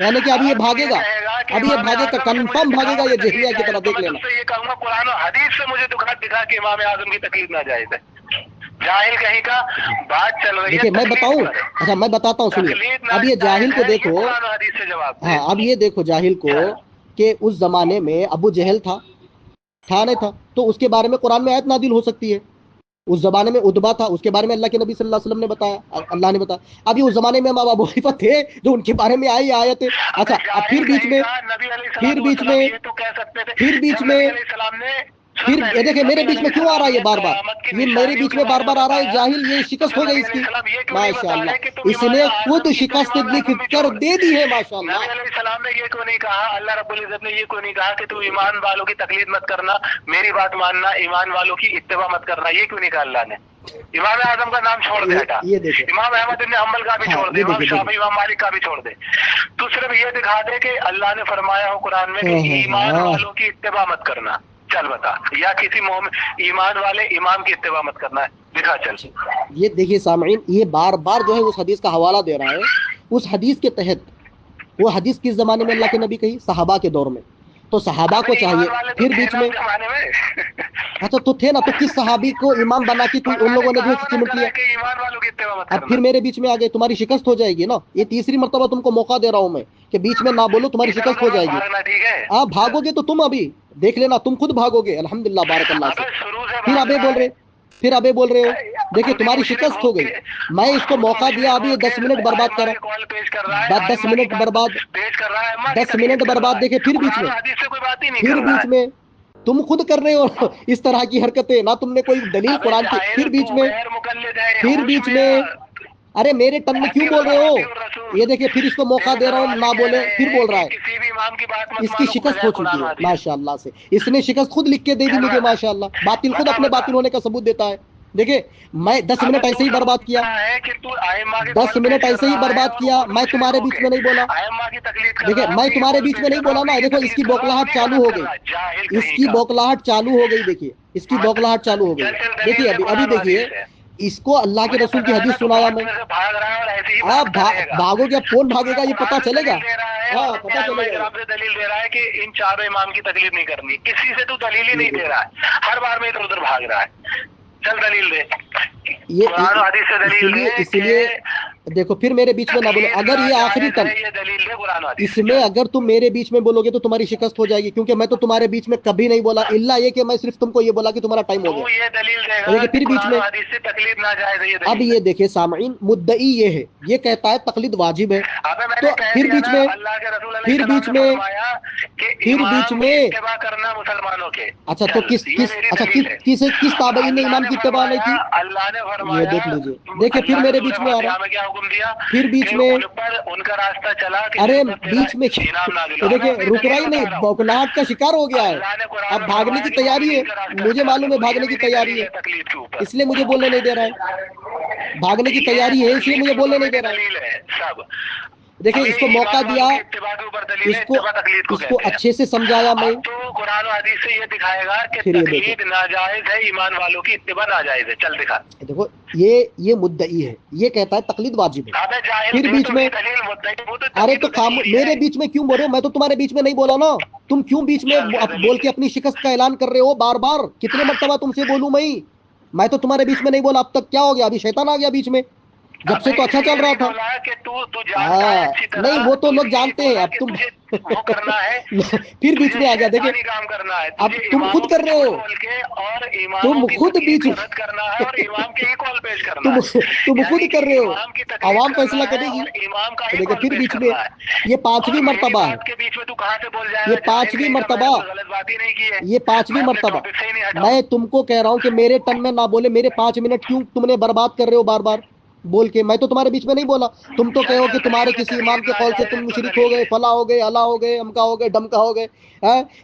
یعنی کہ اب یہ بھاگے گا، اب یہ بھاگے گا، کنفرم بھاگے گا، یہ جہلیہ کی طرح دیکھ لینا۔ یہ کہوں گا قرآن و حدیث سے مجھے دکھا کہ امام اعظم کی تقلید ناجائز ہے، جاہل کہیں کا بات چل رہی ہے۔ دیکھیے میں بتاؤں، اچھا میں بتاتا ہوں، سنیے اب یہ جاہل کو دیکھو، قرآن و حدیث سے جواب ہاں اب یہ دیکھو جاہل کو کہ اس زمانے میں ابو جہل تھا نہیں تھا، تو اس کے بارے میں قرآن میں آیت نازل ہو سکتی ہے۔ اس زمانے میں ادبا تھا، اس کے بارے میں اللہ کے نبی صلی اللہ علیہ وسلم نے بتایا، اللہ نے بتایا۔ اب یہ اس زمانے میں امام ابو حنیفہ تھے جو ان کے بارے میں آئی آیت ہے۔ اچھا اب پھر بیچ میں پھر دیکھیں میرے بیچ میں کیوں آ رہا ہے یہ بار بار، یہ میرے بیچ میں بار بار آ رہا ہے جاہل، یہ شکست ہو گئی اس کی ماشاءاللہ، اس نے خود شکست لکھ کر دے دی ہے ماشاءاللہ۔ نبی علیہ السلام نے یہ کیوں نہیں کہا، اللہ رب العزت نے یہ کیوں نہیں کہا کہ تو ایمان والوں کی تقلید مت کرنا، میری بات ماننا، ایمان والوں کی اتباع مت کرنا، یہ کیوں نہیں کہا اللہ نے؟ امام اعظم کا نام چھوڑ دے ہٹا، امام احمد بن حنبل کا بھی چھوڑ دے، امام شافعی امام مالک کا بھی چھوڑ دے، تو صرف یہ دکھا دے کہ اللہ نے فرمایا ہو قرآن میں کہ ایمان والوں کی اتباع مت کرنا، چل بتا، یا کسی مومن ایمان والے امام کی اتباع مت کرنا ہے، دکھا چل۔ یہ دیکھیے سامعین، یہ بار بار جو ہے اس حدیث کا حوالہ دے رہا ہے، اس حدیث کے تحت، وہ حدیث کس زمانے میں اللہ کے نبی کہی؟ صحابہ کے دور میں، تو صحابہ کو چاہیے پھر بیچ میں اچھا تو تھے نا، تو کس صحابی کو امام بنا کے ان لوگوں نے جو چمٹ لیا؟ اب پھر میرے بیچ میں آ گئے، تمہاری شکست ہو جائے گی نا، یہ تیسری مرتبہ تم کو موقع دے رہا ہوں میں کہ بیچ میں نہ بولو، تمہاری شکست ہو جائے گی۔ آپ بھاگو گے تو تم ابھی دیکھ لینا، تم خود بھاگو گے الحمدللہ بارک اللہ سے۔ پھر ابے بول رہے ہو، دیکھیں تمہاری شکست ہو گئی، میں اس کو موقع دیا، ابھی 10 منٹ برباد کرا، 10 منٹ برباد، 10 منٹ برباد، دیکھیں پھر بیچ میں تم خود کر رہے ہو اس طرح کی حرکتیں، نہ تم نے کوئی دلیل قرآن کی، پھر بیچ میں ارے میرے ٹن میں کیوں بول رہے ہو؟ یہ دیکھیں پھر اس کو موقع دے رہا ہوں، نہ بولے پھر بول رہا ہے، اس کی شکست ہو چکی ہے ماشاءاللہ سے، اس نے شکست خود لکھ کے دے دی مجھے ماشاءاللہ، باطل خود اپنے باطل ہونے کا ثبوت دیتا ہے۔ دیکھیں میں 10 منٹ ایسے ہی برباد کیا، 10 منٹ ایسے ہی برباد کیا، میں تمہارے بیچ میں نہیں بولا، دیکھیں میں تمہارے بیچ میں نہیں بولا نا، دیکھو اس کی بوکلاہٹ چالو ہو گئی، اس کی بوکلاہٹ چالو ہو گئی، دیکھیے اس کی بوکلاہٹ چالو ہو گئی، دیکھیے ابھی دیکھیے اس کو اللہ کے رسول کی حدیث سنایا میں، آپ بھاگو گے، اب کون بھاگے گا یہ پتا چلے گا، ہاں پتا چلے گا۔ دلیل دے رہا ہے کہ ان چاروں امام کی تقلید نہیں کرنی، کسی سے تو دلیل ہی نہیں دے رہا ہے، ہر بار میں ادھر ادھر بھاگ رہا ہے، چل دلیل دے، قرآن و حدیث سے دلیل دے، اس لیے دیکھو پھر میرے بیچ میں نہ بولو، اگر یہ آخری ٹن اس میں اگر تم میرے بیچ میں بولو گے تو تمہاری شکست ہو جائے گی، کیونکہ میں تو تمہارے بیچ میں کبھی نہیں بولا، الا یہ کہ میں صرف تم کو یہ بولا کہ تمہارا ٹائم ہو گیا، پھر بیچ میں۔ اب یہ دیکھیں سامعین، مدعی یہ ہے، یہ کہتا ہے تقلید واجب ہے، تو پھر بیچ میں اچھا تو کس تابعین نے امام کی اتباع نہیں کی؟ یہ دیکھ لیجیے، دیکھیں پھر میرے بیچ میں آ رہا ہے، پھر بیچ میں ان کا راستہ چلا، ارے بیچ میں دیکھیں رک رہا ہی نہیں، بوکلاہٹ کا شکار ہو گیا ہے، اب بھاگنے کی تیاری ہے، مجھے معلوم ہے بھاگنے کی تیاری ہے، اس لیے مجھے بولنے نہیں دے رہا ہے، بھاگنے کی تیاری ہے اس لیے مجھے بولنے نہیں دے رہا ہے۔ دیکھیں اس کو موقع دیا، اس کو اچھے سے سمجھایا میں، تو قرآن و حدیث سے یہ دکھائے گا کہ تقلید ناجائز ہے، ایمان والوں کی اتباع ناجائز ہے، چل دکھا۔ دیکھو یہ مدعی ہے، یہ کہتا ہے تقلید واجب ہے، پھر بیچ میں ارے تو میرے بیچ میں کیوں بول رہے ہو؟ میں تو تمہارے بیچ میں نہیں بولا نا، تم کیوں بیچ میں بول کے اپنی شکست کا اعلان کر رہے ہو بار بار؟ کتنے مرتبہ تم سے بولوں میں تو تمہارے بیچ میں نہیں بولا، اب تک کیا ہو گیا؟ ابھی شیطان آ گیا بیچ میں، جب سے تو اچھا چل رہا تھا۔ نہیں وہ تو لوگ جانتے ہیں، اب تم پھر بیچ میں آ گیا، دیکھیں اب تم خود کر رہے ہو، تم خود بیچ تم خود کر رہے ہو، عوام فیصلہ کرے گی، دیکھیں پھر بیچ میں یہ 5ویں مرتبہ ہے، یہ 5ویں مرتبہ، یہ 5ویں مرتبہ میں تم کو کہہ رہا ہوں کہ میرے ٹن میں نہ بولے، میرے 5 منٹ کیوں تم نے برباد کر رہے ہو بار بار بول کے؟ میں تو تمہارے بیچ میں نہیں بولا، تم تو کہو کہ تمہارے کسی امام کے قول سے تم مشرک ہو گئے، فلا ہو گئے، الا ہو گئے، امکا ہو گئے، ڈمکا ہو گئے،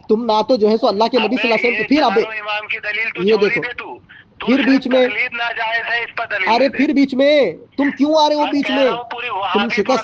تم نہ تو جو ہے سو اللہ کے نبی صلی اللہ علیہ وسلم، پھر اب یہ دیکھو پھر بیچ میں، ارے پھر بیچ میں تم کیوں آ رہے ہو بیچ میں؟ تم شکست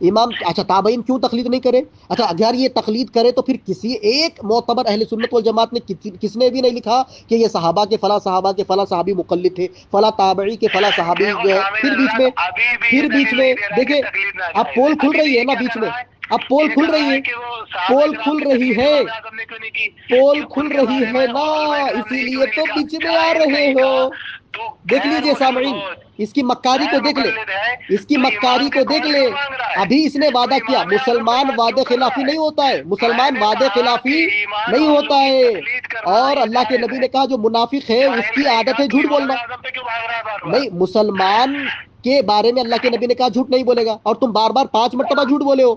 امام اچھا تابعین کیوں تقلید نہیں کرے؟ اچھا اگر یہ تقلید کرے تو پھر کسی ایک معتبر اہل سنت والجماعت نے کس نے بھی نہیں لکھا کہ یہ صحابہ کے فلاں صحابہ کے فلاں صحابی مقلد تھے، فلاں تابعی کے فلاں صحابی دیکھو جو ہے، سامعین پھر بیچ حضرات میں ابھی بھی یہ پھر بیچ دلیل میں نہیں دے رہا ہے کہ دیکھیں تقلید اب ناجائز پول ہے. کھل ابھی رہی بھی ہے یہ نا کیا بیچ کر میں، رہا ہے، اب پول یہ کھل کر رہا رہی ہے ہے، کہ وہ صحابہ پول کرام کھل کی رہی تقلید ہے، امام اعظم نے کیوں نہیں کی، پول کہ کھل ان کے رہی بارے ہے میں نا، علماء کرام نے اسی یہ کیوں لیے نہیں تو لکھا. بیچ میں آ جاہل رہے کہیں ہو. کا، تو دیکھ غیر لیجئے مسلم سامعین، ہو، اس کی مکاری کو غیر دیکھ لے، مقلد ہے، اس کی تو مکاری امام کے کو دیکھ قول لے. کیوں مانگ رہا ہے؟ ابھی اس نے تو وعدہ کیا، امام اعظم کے مسلمان ساتھ کیوں وعدے کر رہا خلافی ہے؟ نہیں ہوتا ہے، میں مسلمان نے وعدے کہا کہ خلافی ایمان نہیں والوں ہوتا کی ہے. تقلید کرنا اور یہ اللہ کے جائز نبی ہے. نے کہا جو منافق ہے اس جاہل کی کہیں عادت کا، ہے تو جھوٹ امام بولنا. اعظم پہ کیوں بھاگ رہا ہے بار بار؟ نہیں، مسلمان کے بارے میں اللہ کے نبی نے کہا جھوٹ نہیں بولے گا، اور تم بار بار 5 مرتبہ جھوٹ بولے ہو.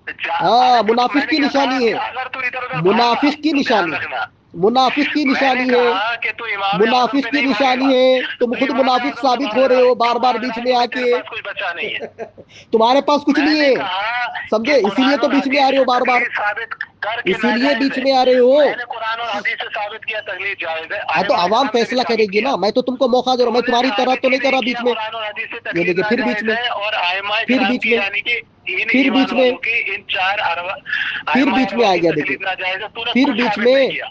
ارے ہاں، تو میں منافق نے کی کیا کہا نشانی کہ ہے، اگر تو ادھر ادھر بھاگا منافق کی تو دھیان نشانی ہے، رکھنا. منافق کی میں نے نشانی ہے، کہا کہ تو امام اعظم منافق پہ کی نہیں بھاگے نشانی گا، ہے. تم تو خود امام منافق اعظم پہ ثابت بھاگ ہو رہا رہے ہے. ہو بار کیوں بار بھاگ رہا بیچ ہے میں آ کیونکہ کے. تیرے پاس کچھ بچا نہیں ہے. تمہارے پاس کچھ میں نہیں نے ہے، کہا کہ سمجھے؟ اسی لیے قرآن تو اور بیچ میں آ حدیث رہے سے ہو بار بار، تقلید ثابت کر کے اسی لیے ناجائز بیچ ہے. میں آ رہے ہو. میں نے قرآن اور حدیث سے ثابت کیا تقلید جائز ہے، ہاں تو ائمہ عوام کرام نے بھی فیصلہ کرے ثابت گی کیا. نا، میں تو تم کو موقع دے رہا ہوں، میں تو نے تمہاری طرح ثابت تو ہی نہیں کر نہیں رہا کیا بیچ میں. قرآن اور حدیث سے یہ تقلید دیکھیں پھر بیچ ناجائز میں، ہے. اور ائمہ پھر کرام بیچ کی میں، یعنی کہ ان پھر ایمان بیچ میں، والوں کی، ان چار پھر ائمہ بیچ میں اربعہ آ کی گیا. دیکھیں تقلید ناجائز ہے. تو نے پھر کچھ بیچ ثابت میں، نہیں کیا.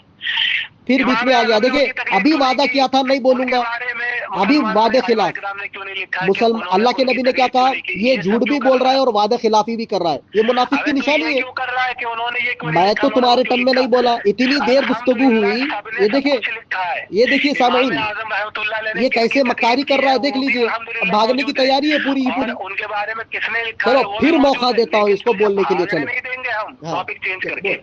پھر بیچ امام میں آ گیا. اعظم نے ان دیکھیں کی تقلید ابھی کیوں نہیں وعدہ کی؟ کیا تھا نہیں ان بولوں کے گا، بارے میں ابھی مسلمانوں نے وعدے ائمہ خلاف. کرام نے کیوں نہیں لکھا کہ انہوں نے اللہ کے ان کی نبی نے کیا تقلید کیوں کہا، نہیں کی؟ یہ یہ جھوٹ سب بھی کیوں کر بول رہا رہا ہے ہے؟ اور وعدے خلافی بھی کر رہا ہے، یہ منافق ابے کی تو نشانی یہ ہے. کیوں کر رہا ہے کہ انہوں نے یہ کیوں نہیں میں لکھا، تو انہوں نے وہ تمہارے کیوں ٹن میں لکھا؟ نہیں بولا، اتنی دیر گفتگو الحمدللہ ہوئی. سب نے یہ سب دیکھیں، کچھ لکھا ہے. یہ دیکھیے امام سامعین، اعظم رحمۃ اللہ علیہ نے یہ کن کی کیسے مکاری تقلید کر کی رہا ہے ہے دیکھ وہ بھی لیجئے. اب الحمدللہ بھاگنے کی موجود ہے. تیاری ہے پوری کی اور پوری. ان کے بارے میں کس نے لکھا چلو ہے وہ بھی پھر موقع موجود ہے. دیتا ہوں لیکن اس کو تجھے بولنے کے لیے. بھاگنے چلو نہیں دیں گے ہم ہاں، ٹاپک چینج کر کے.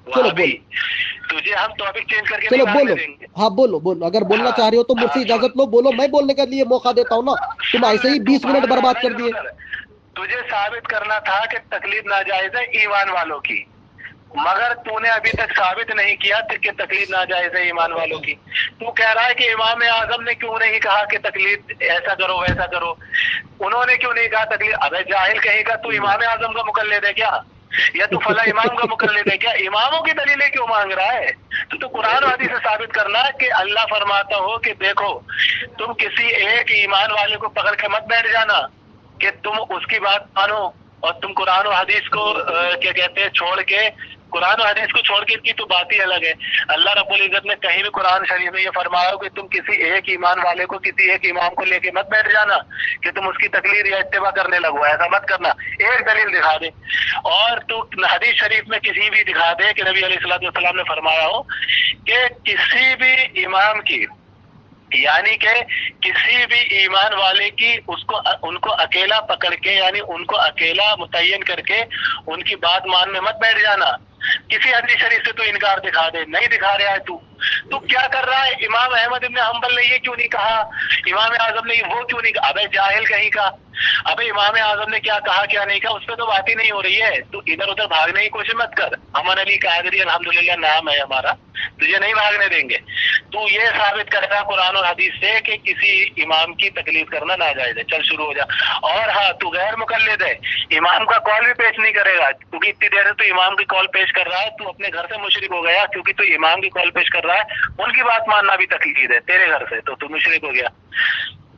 بول، چلو وہابی، بولو، تجھے ہم ٹاپک چینج کر کے نہیں چلو بھاگنے بولو. دیں گے. ہاں بولو بولو، اگر بولنا ہاں چاہ رہے ہو تو مجھ سے ہاں سن اجازت لو، بولو، میں بولنے کے لیے موقع دیتا ہوں نا. تم سن ایسے لے، ہی تو 20 منٹ بھاگ رہا ہے برباد نا کر ادھر دیے. ادھر. تجھے ثابت کرنا تھا کہ تقلید ناجائز ہے ایمان والوں کی، مگر تو نے ابھی تک ثابت نہیں کیا کہ تقلید ناجائز ہے ایمان والوں کی. تو کہہ رہا ہے کہ امام اعظم نے کیوں نہیں کہا کہ تقلید ایسا کرو ویسا کرو، انہوں نے کیوں نہیں کہا تقلید. ابے جاہل کہیں کا، تو امام اعظم کا مقلد ہے کیا، یا تو فلاں امام کا مقلد ہے کیا؟ اماموں کی دلیلیں کیوں مانگ رہا ہے؟ تو قرآن و حدیث سے ثابت کرنا کہ اللہ فرماتا ہو کہ دیکھو تم کسی ایک ایمان والے کو پکڑ کے مت بیٹھ جانا کہ تم اس کی بات مانو، اور تم قرآن و حدیث کو کیا کہتے ہیں چھوڑ کے، قرآن و حدیث کو چھوڑ کے کی تو بات ہی الگ ہے. اللہ رب العزت نے کہیں بھی قرآن شریف میں یہ فرمایا ہو کہ تم کسی ایک ایمان والے کو، کسی ایک امام کو لے کے مت بیٹھ جانا کہ تم اس کی تقلید یا اتباع کرنے لگو. ایسا مت کرنا. ایک دلیل دکھا دے، اور تو حدیث شریف میں کسی بھی دکھا دے کہ نبی علیہ الصلوۃ والسلام نے فرمایا ہو کہ کسی بھی امام کی، یعنی کہ کسی بھی ایمان والے کی ان کو اکیلا پکڑ کے، یعنی ان کو اکیلا متعین کر کے ان کی بات ماننے مت بیٹھ جانا. کسی حدیث شریف سے تو انکار دکھا دے، نہیں دکھا رہا ہے. تو کیا کر رہا ہے؟ امام احمد ابن حنبل نے یہ کیوں نہیں کہا، امام اعظم نے وہ کیوں نہیں کہا. ابے جاہل کہیں کا، ابے امام اعظم نے کیا کہا کیا نہیں کہا اس پہ تو بات ہی نہیں ہو رہی ہے. تو ادھر ادھر بھاگنے کی کوشش مت کر. امن علی قادری الحمدللہ نام ہے ہمارا، تجھے نہیں بھاگنے دیں گے. تو یہ ثابت کرتا قرآن اور حدیث سے کہ کسی امام کی تقلید کرنا ناجائز ہے. چل شروع ہو جا. اور ہاں، تو غیر مقلد ہے، امام کا کال بھی پیش نہیں کرے گا، کیونکہ اتنی دیر سے تو امام کی کال پیش کر رہا ہے. تو اپنے گھر سے مشرک ہو گیا، کیونکہ تو امام کی کال پیش کر رہا ہے، ان کی بات ماننا بھی تقلید ہے تیرے گھر سے، تو مشرک ہو گیا.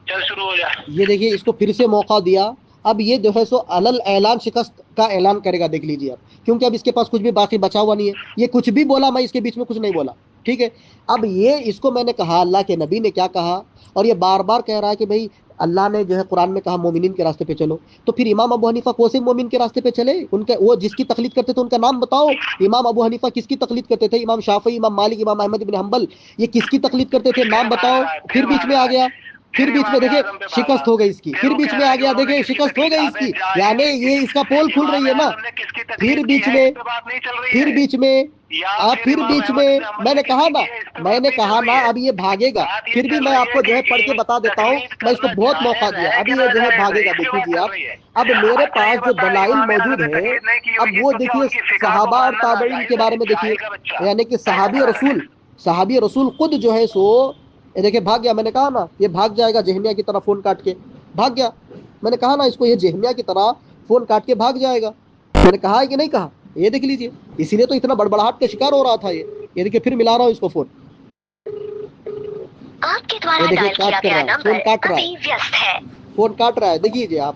چل شروع ہو جا. یہ دیکھیے اس کو پھر سے موقع دیا. اب یہ جو ہے سو علل اعلان شکست کا اعلان کرے گا، دیکھ لیجیے آپ، کیونکہ اب اس کے پاس کچھ بھی باقی بچا ہوا نہیں ہے. یہ کچھ بھی بولا، میں اس کے بیچ میں کچھ نہیں بولا، ٹھیک ہے. اب یہ اس کو میں نے کہا اللہ کے نبی نے کیا کہا، اور یہ بار بار کہہ رہا ہے کہ بھائی اللہ نے جو ہے قرآن میں کہا مومنین کے راستے پہ چلو. تو پھر امام ابو حنیفہ کون سے مومن کے راستے پہ چلے؟ ان کے وہ جس کی تقلید کرتے تھے ان کا نام بتاؤ. امام ابو حنیفہ کس کی تقلید کرتے تھے؟ امام شافعی، امام مالک، امام احمد بن حنبل، یہ کس کی تقلید کرتے تھے؟ پھر نام بھاگ بتاؤ. رہا ہے، پھر بیچ بھاگ میں آ رہا ہے، گیا، پھر بیچ میں امام دیکھیں اعظم پہ بھاگا. شکست ہو گئی اس کی. پھر پھر وہ بیچ کہہ میں رہا آ ہے کہ گیا، انہوں نے دیکھیں کس کی شکست ہو تقلید. گئی اس ابے کی. یعنی جاہل، یہ اس کا پول کھل امام رہی ہے نا. اعظم نے کس کی پھر تقلید کی بیچ ہے میں اس پہ بات نہیں چل رہی پھر ہے، بیچ میں یا پھر امام بیچ احمد میں ابن حنبل میں نے نے کس کہا کی نا، کی ہے اس پہ میں بات نے نہیں چل کہا نا رہی ہے. اب یہ بھاگے گا. بات یہ پھر بھی چل میں رہی آپ ہے کو جو کہ ہے پڑھ کے بتا دیتا ہوں، تقلید میں اس کو کرنا بہت موقع جائز دیا. ہے اب کہ یہ جو ہے ناجائز ہے، بھاگے گا، اس کی دیکھ بات لیجیے چل آپ. رہی ہے. اب میرے اچھا یہ پاس جو بتا، دلائل امام اعظم موجود نے ہے، تقلید نہیں کی اب ہوگی وہ تو کیا دیکھیے ان کی فقہ کو صحابہ اور ماننا تابعین کے ناجائز ہے؟ بارے میں دیکھیے. جاہل کا بچہ. یعنی کہ صحابی رسول خود جو ہے سو یہ دیکھیں بھاگ گیا. میں نے کہا نا یہ بھاگ جائے گا جہمیہ کی طرح فون کاٹ کے. بھاگ گیا. میں نے کہا نا اس کو یہ جہمیہ کی طرح فون کاٹ کے بھاگ جائے گا. میں نے کہا ہے کہ نہیں کہا؟ یہ دیکھ لیجیے. اسی لیے تو اتنا بڑبڑاہٹ کا شکار ہو رہا تھا. یہ دیکھیے پھر ملا رہا ہوں اس کو فون. آپ کے دوارا یہ دیکھیے ڈائل کاٹ کیا کر گیا رہا ہے، نمبر فون کاٹ رہا ابھی ہے، ویست ہے. فون کاٹ رہا ہے. دیکھیے آپ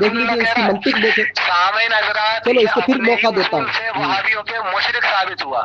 دیکھ لیجیے اس کی منطق دیکھیں. سامعین حضرات چلو اس کو پھر اپنے ہی موقع دیتا قول سے ہوں. وہابیوں کے مشرک ثابت ہوا.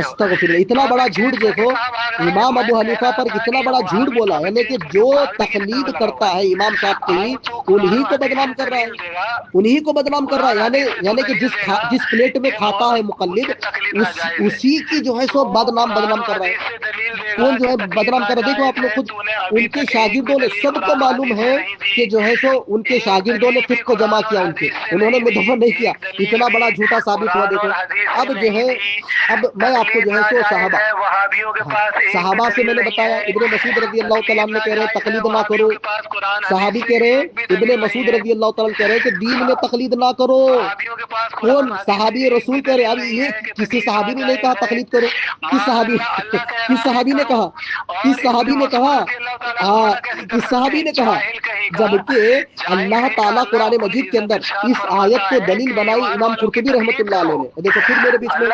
استغفر اللہ، اتنا بڑا جھوٹ دیکھو، امام ابو حنیفہ پر اتنا بڑا جھوٹ بولا، یعنی کہ جو تقلید کرتا ہے امام صاحب کی انہی کو بدنام کر رہا ہے، انہی کو بدنام کر رہا ہے، یعنی کہ جس پلیٹ میں کھاتا ہے مقلد اسی کی جو ہے سو بدنام کر رہا ہے، کون جو ہے بدنام کر رہا ہے؟ دیکھو آپ لوگ خود، ان کے شاگردوں نے، سب کو معلوم ہے کہ جو ہے سو ان کے شاگردوں نے فقہ کو جمع کیا، انہوں نے مدون نہیں کیا، اتنا بڑا جھوٹا ثابت ہوا۔ دیکھو اب جو ہے، اب میں آپ کو جو ہے سو صحابہ سے میں نے بتایا، ابن مسعود رضی اللہ تعالیٰ عنہ کہہ رہے ہیں تقلید نہ کرو، صحابی کہہ رہے ہیں، ابن مسعود رضی اللہ تعالیٰ کہہ رہے ہیں کہ دین میں تقلید نہ کرو، کون؟ صحابی رسول کہہ رہے ہیں۔ اب یہ کسی صحابی نے نہیں کہا تقلید کرو، کس صحابی نے کہا؟ کس صحابی نے کہا؟ ہاں، کس صحابی نے کہا؟ جبکہ اللہ تعالیٰ قرآن مجید کے اندر اس آیت کو دلیل بنائی امام قرطبی رحمۃ اللہ علیہ نے۔ دیکھو پھر میرے بیچ میں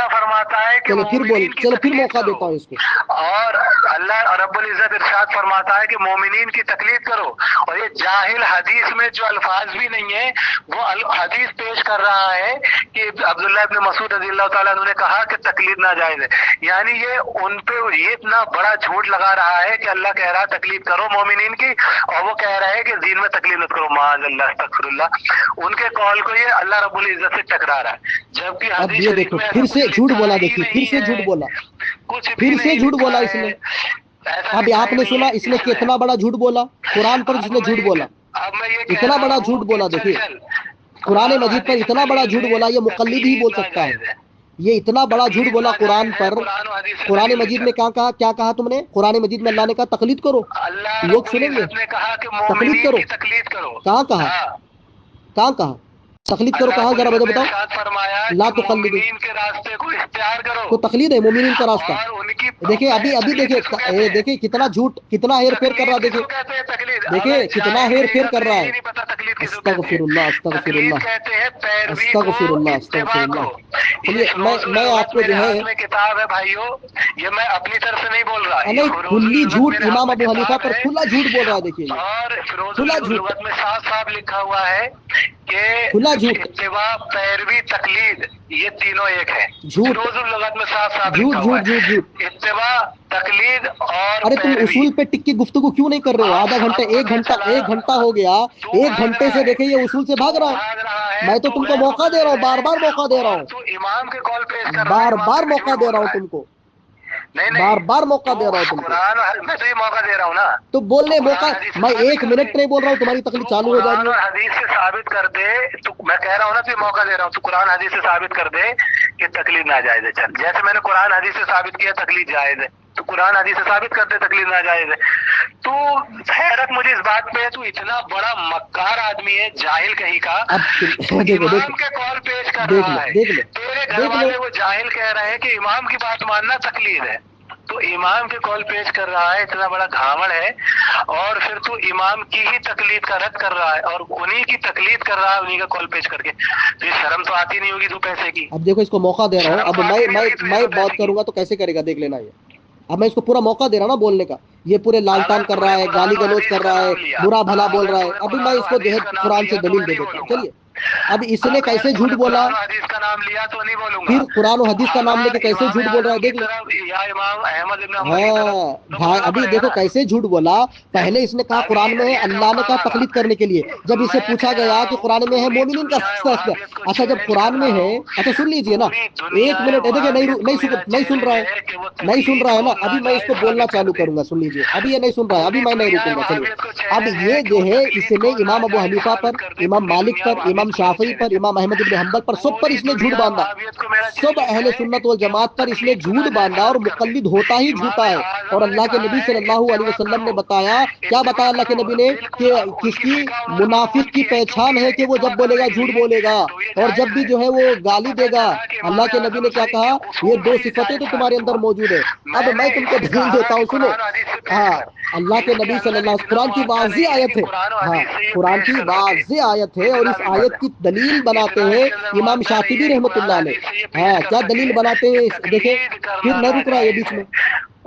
چلو پھر موقع دیتا ہوں اس کو۔ اور اللہ رب العزت ارشاد فرماتا ہے کہ مومنین کی تقلید کرو، اور یہ جاہل حدیث میں جو الفاظ بھی نہیں ہے وہ حدیث پیش کر رہا ہے کہ عبداللہ ابن مسعود رضی اللہ تعالیٰ عنہ نے کہا کہ تقلید ناجائز ہے، یعنی یہ ان پہ یہ اتنا بڑا جھوٹ لگا رہا ہے کہ اللہ کہہ رہا ہے تقلید کرو مومنین کی، اور وہ کہہ رہا ہے کہ دین میں تقلید مت کرو، معاذ اللہ، استغفر اللہ۔ ان کے قول کو یہ اللہ رب العزت سے ٹکرا رہا ہے، جبکہ اب یہ دیکھو پھر سے جھوٹ بولا، دیکھیے پھر سے جھوٹ بولا، پھر سے جھوٹ بولا اس نے۔ اب آپ نے سنا اس نے کتنا بڑا جھوٹ بولا قرآن پر، جس نے جھوٹ بولا اتنا بڑا جھوٹ بولا۔ دیکھیے قرآن مجید پر اتنا بڑا جھوٹ بولا، یہ مقلد ہی بول سکتا ہے، یہ اتنا بڑا جھوٹ بولا قرآن پر۔ قرآن مجید میں کیا کہا تم نے؟ قرآن مجید میں اللہ نے کہا تقلید کرو، لوگ سنیں گے، تقلید کرو، کہاں کہا؟ کہاں کہا تقلید کرو؟ کہاں؟ ذرا مجھے بتاؤ۔ لا تقلدوا، تو تقلید ہے مومنین کا راستہ۔ دیکھیں ابھی دیکھیں کتنا جھوٹ، کتنا ہیر پھیر کر رہا ہے، دیکھیں کتنا ہیر پھیر کر رہا ہے۔ استغفر اللہ، استغفر اللہ، استغفر اللہ، استغفر اللہ۔ چلیے میں آپ کو جو ہے کتاب ہے بھائیو، یہ میں اپنی طرف سے نہیں بول رہا، نہیں، کھلی جھوٹ امام ابو حنیفہ پر کھلا جھوٹ بول رہا ہے۔ دیکھیے اور کھلا جھوٹ لغت میں صاف صاف لکھا ہوا ہے کہ کھلا جھوٹ، اتباع، پیروی، تقلید، یہ تینوں ایک ہے۔ جھوٹ، فیروز اللغت میں صاف صاف جھوٹ لکھا ہوا جھوٹ ہے جھوٹ جھوٹ۔ اتباع، تقلید اور ارے تم پیروی۔ اصول پہ ٹک کی گفتگو کیوں نہیں کر رہے ہو؟ آدھا گھنٹہ، ایک گھنٹہ ہو گیا، ایک گھنٹے سے دیکھیں یہ اصول سے بھاگ رہا ہے۔ میں تو تم کو موقع دے رہا ہوں، بار بار موقع دے رہا ہوں، تو امام کے قول پیش کر رہا ہے، بار امام بار سے موقع جھوٹ دے بول رہا ہوں ہے۔ تم کو، نہیں بار بار موقع دے رہا ہوں تم کو۔ قرآن میں تو یہ موقع دے رہا ہوں نا، تو بولنے موقع، میں ایک منٹ نہیں بول رہا ہوں، تمہاری تقلید چالو ہو جائے قرآن گی۔ اور حدیث سے ثابت کر دے تو میں کہہ رہا ہوں نا، تو یہ موقع دے رہا ہوں، تو قرآن حدیث سے ثابت کر دے کہ تقلید ناجائز ہے۔ چل جیسے میں نے قرآن حدیث سے ثابت کیا تقلید جائز ہے، تو قرآن حدیث سے ثابت کر دے تقلید ناجائز ہے۔ تو حیرت مجھے اس بات پہ ہے، تو اتنا بڑا مکار آدمی ہے، جاہل کہیں کا، امام کے قول پیش کر رہا ہے، تیرے گھر والے وہ جاہل کہہ رہے ہیں کہ امام کی بات ماننا تقلید ہے، تو امام کے قول پیش کر رہا ہے، اتنا بڑا گھاوڑ ہے، اور پھر تو امام کی ہی تقلید کا رد کر رہا ہے، اور انہی کی تقلید کر رہا ہے، انہی کا قول پیش کر کے۔ تو یہ شرم تو آتی نہیں ہوگی دو پیسے کی؟ اب دیکھو اس کو موقع دے رہا ہوں، اب میں بات کروں گا تو کیسے کرے گا دیکھ لینا۔ یہ اب میں اس کو پورا موقع دے رہا ہوں نا بولنے کا، یہ پورے لال ٹال کر رہا ہے، گالی گلوچ کر رہا ہے، برا بھلا بول رہا ہے۔ ابھی میں اس کو جو ہے قرآن سے دلیل دے دیتا ہوں۔ چلیے اب اس نے کیسے جھوٹ بولا، حدیث کا نام لیا تو نہیں بولوں گا، پھر قرآن و حدیث کا نام لے کے کیسے جھوٹ بول رہا ہے، دیکھ لو۔ یا امام احمد ابن حنبل کی طرف، ہاں بھائی، ابھی دیکھو کیسے جھوٹ بولا۔ پہلے اس نے کہا قرآن میں ہے، اللہ نے کہا تقلید کرنے کے لیے۔ جب اسے پوچھا گیا کہ قرآن میں ہے مومنین کا راستہ، اچھا جب قرآن میں ہے، اچھا سن لیجئے نا، ایک منٹ، دیکھیں نہیں سن رہا ہے نا، ابھی میں اس کو بولنا چالو کروں گا، سن لیجئے، ابھی یہ نہیں سن رہا ہے، ابھی میں نہیں رکوں گا۔ چلیے اب یہ جو ہے اس نے امام ابو حنیفہ پر، امام مالک پر، امام شافعی پر، امام احمد بن حنبل پر، سب پر اس نے جھوٹ باندھا، سب اہل سنت والجماعت پر اس نے جھوٹ باندھا، اور مقلد ہوتا ہی جھوٹا ہے۔ اور اللہ کے نبی صلی اللہ علیہ وسلم نے بتایا، کیا بتایا اللہ کے نبی نے، کہ کس کی منافق کی پہچان ہے کہ وہ جب بولے گا جھوٹ بولے گا، اور جب بھی جو ہے وہ گالی دے گا، اللہ کے نبی نے کیا کہا، یہ دو صفتیں تو تمہارے اندر موجود ہے۔ اب میں تم کو دلیل دیتا ہوں، سنو۔ ہاں اللہ کے نبی صلی اللہ علیہ وسلم، قرآن کی واضح آیت ہے، ہاں قرآن کی واضح آیت ہے، اور اس آیت کی دلیل بناتے ہیں امام شاطبی رحمۃ اللہ علیہ۔ ہاں کیا دلیل بناتے ہیں، دیکھیں پھر نہیں رک رہا یہ بیچ میں،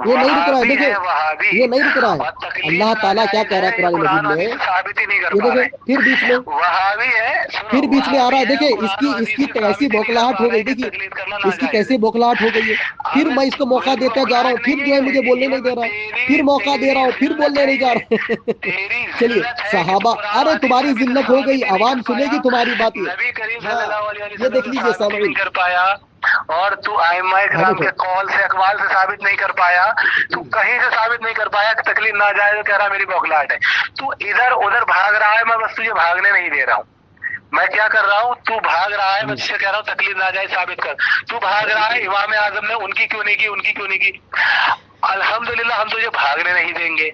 یہ نہیں رک رہا ہے، دیکھیں وہابی یہ نہیں رک رہا ہے. اور تقلید اللہ تعالیٰ کیا کہہ رہا ہے قرآن قرآن مجید میں، حدیث ثابت ہی نہیں کر یہ پا رہے. دیکھیں پھر بیچ میں وہابی ہے، سنو، پھر بیچ میں آ رہا ہے. وہابی دیکھیں قرآن و اس حدیث کی سے کیسی ثابت ہی نہیں کر بوکھلاہٹ پا ہو رہے گئی، کہ دیکھیے تقلید کرنا اس کی ناجائز کیسی ہے. بوکھلاہٹ ہو گئی ہے. پھر میں اس کو موقع دیتا جا رہا ہوں، پھر جو ہے مجھے بولنے نہیں دے رہا ہے، پھر موقع دے رہا ہوں، پھر بولنے نہیں جا رہے. تیری چلیے ذلت ہے کہ تو صحابہ، قرآن و ارے حدیث تمہاری سے ابھی تک ذلت ہو ثابت گئی، ہی نہیں عوام کر سنے پایا. گی تمہاری بات. یہ نبی کریم صلی ہاں اللہ علیہ یہ وسلم دیکھ سے لیجئے ثابت ہی سامعین. نہیں کر پایا، اور تو ائمہ ہاں کرام دیکھو کے قول سے، اقوال سے ثابت نہیں کر پایا. تو کہیں سے ثابت نہیں کر پایا کہ تکلیف ناجائز ہے، کہہ رہا میری بوکھلاہٹ ہے. تو ادھر ادھر بھاگ رہا ہے، میں بس تجھے بھاگنے نہیں دے رہا ہوں. میں کیا کر رہا ہوں، تو بھاگ رہا ہے، میں تجھے کہہ رہا ہوں تکلیف ناجائز ثابت کر. تو بھاگ رہا ہے امام اعظم نے ان کی کیوں نہیں کی، ان کی کیوں نہیں کی. الحمدللہ ہم تجھے بھاگنے نہیں دیں گے.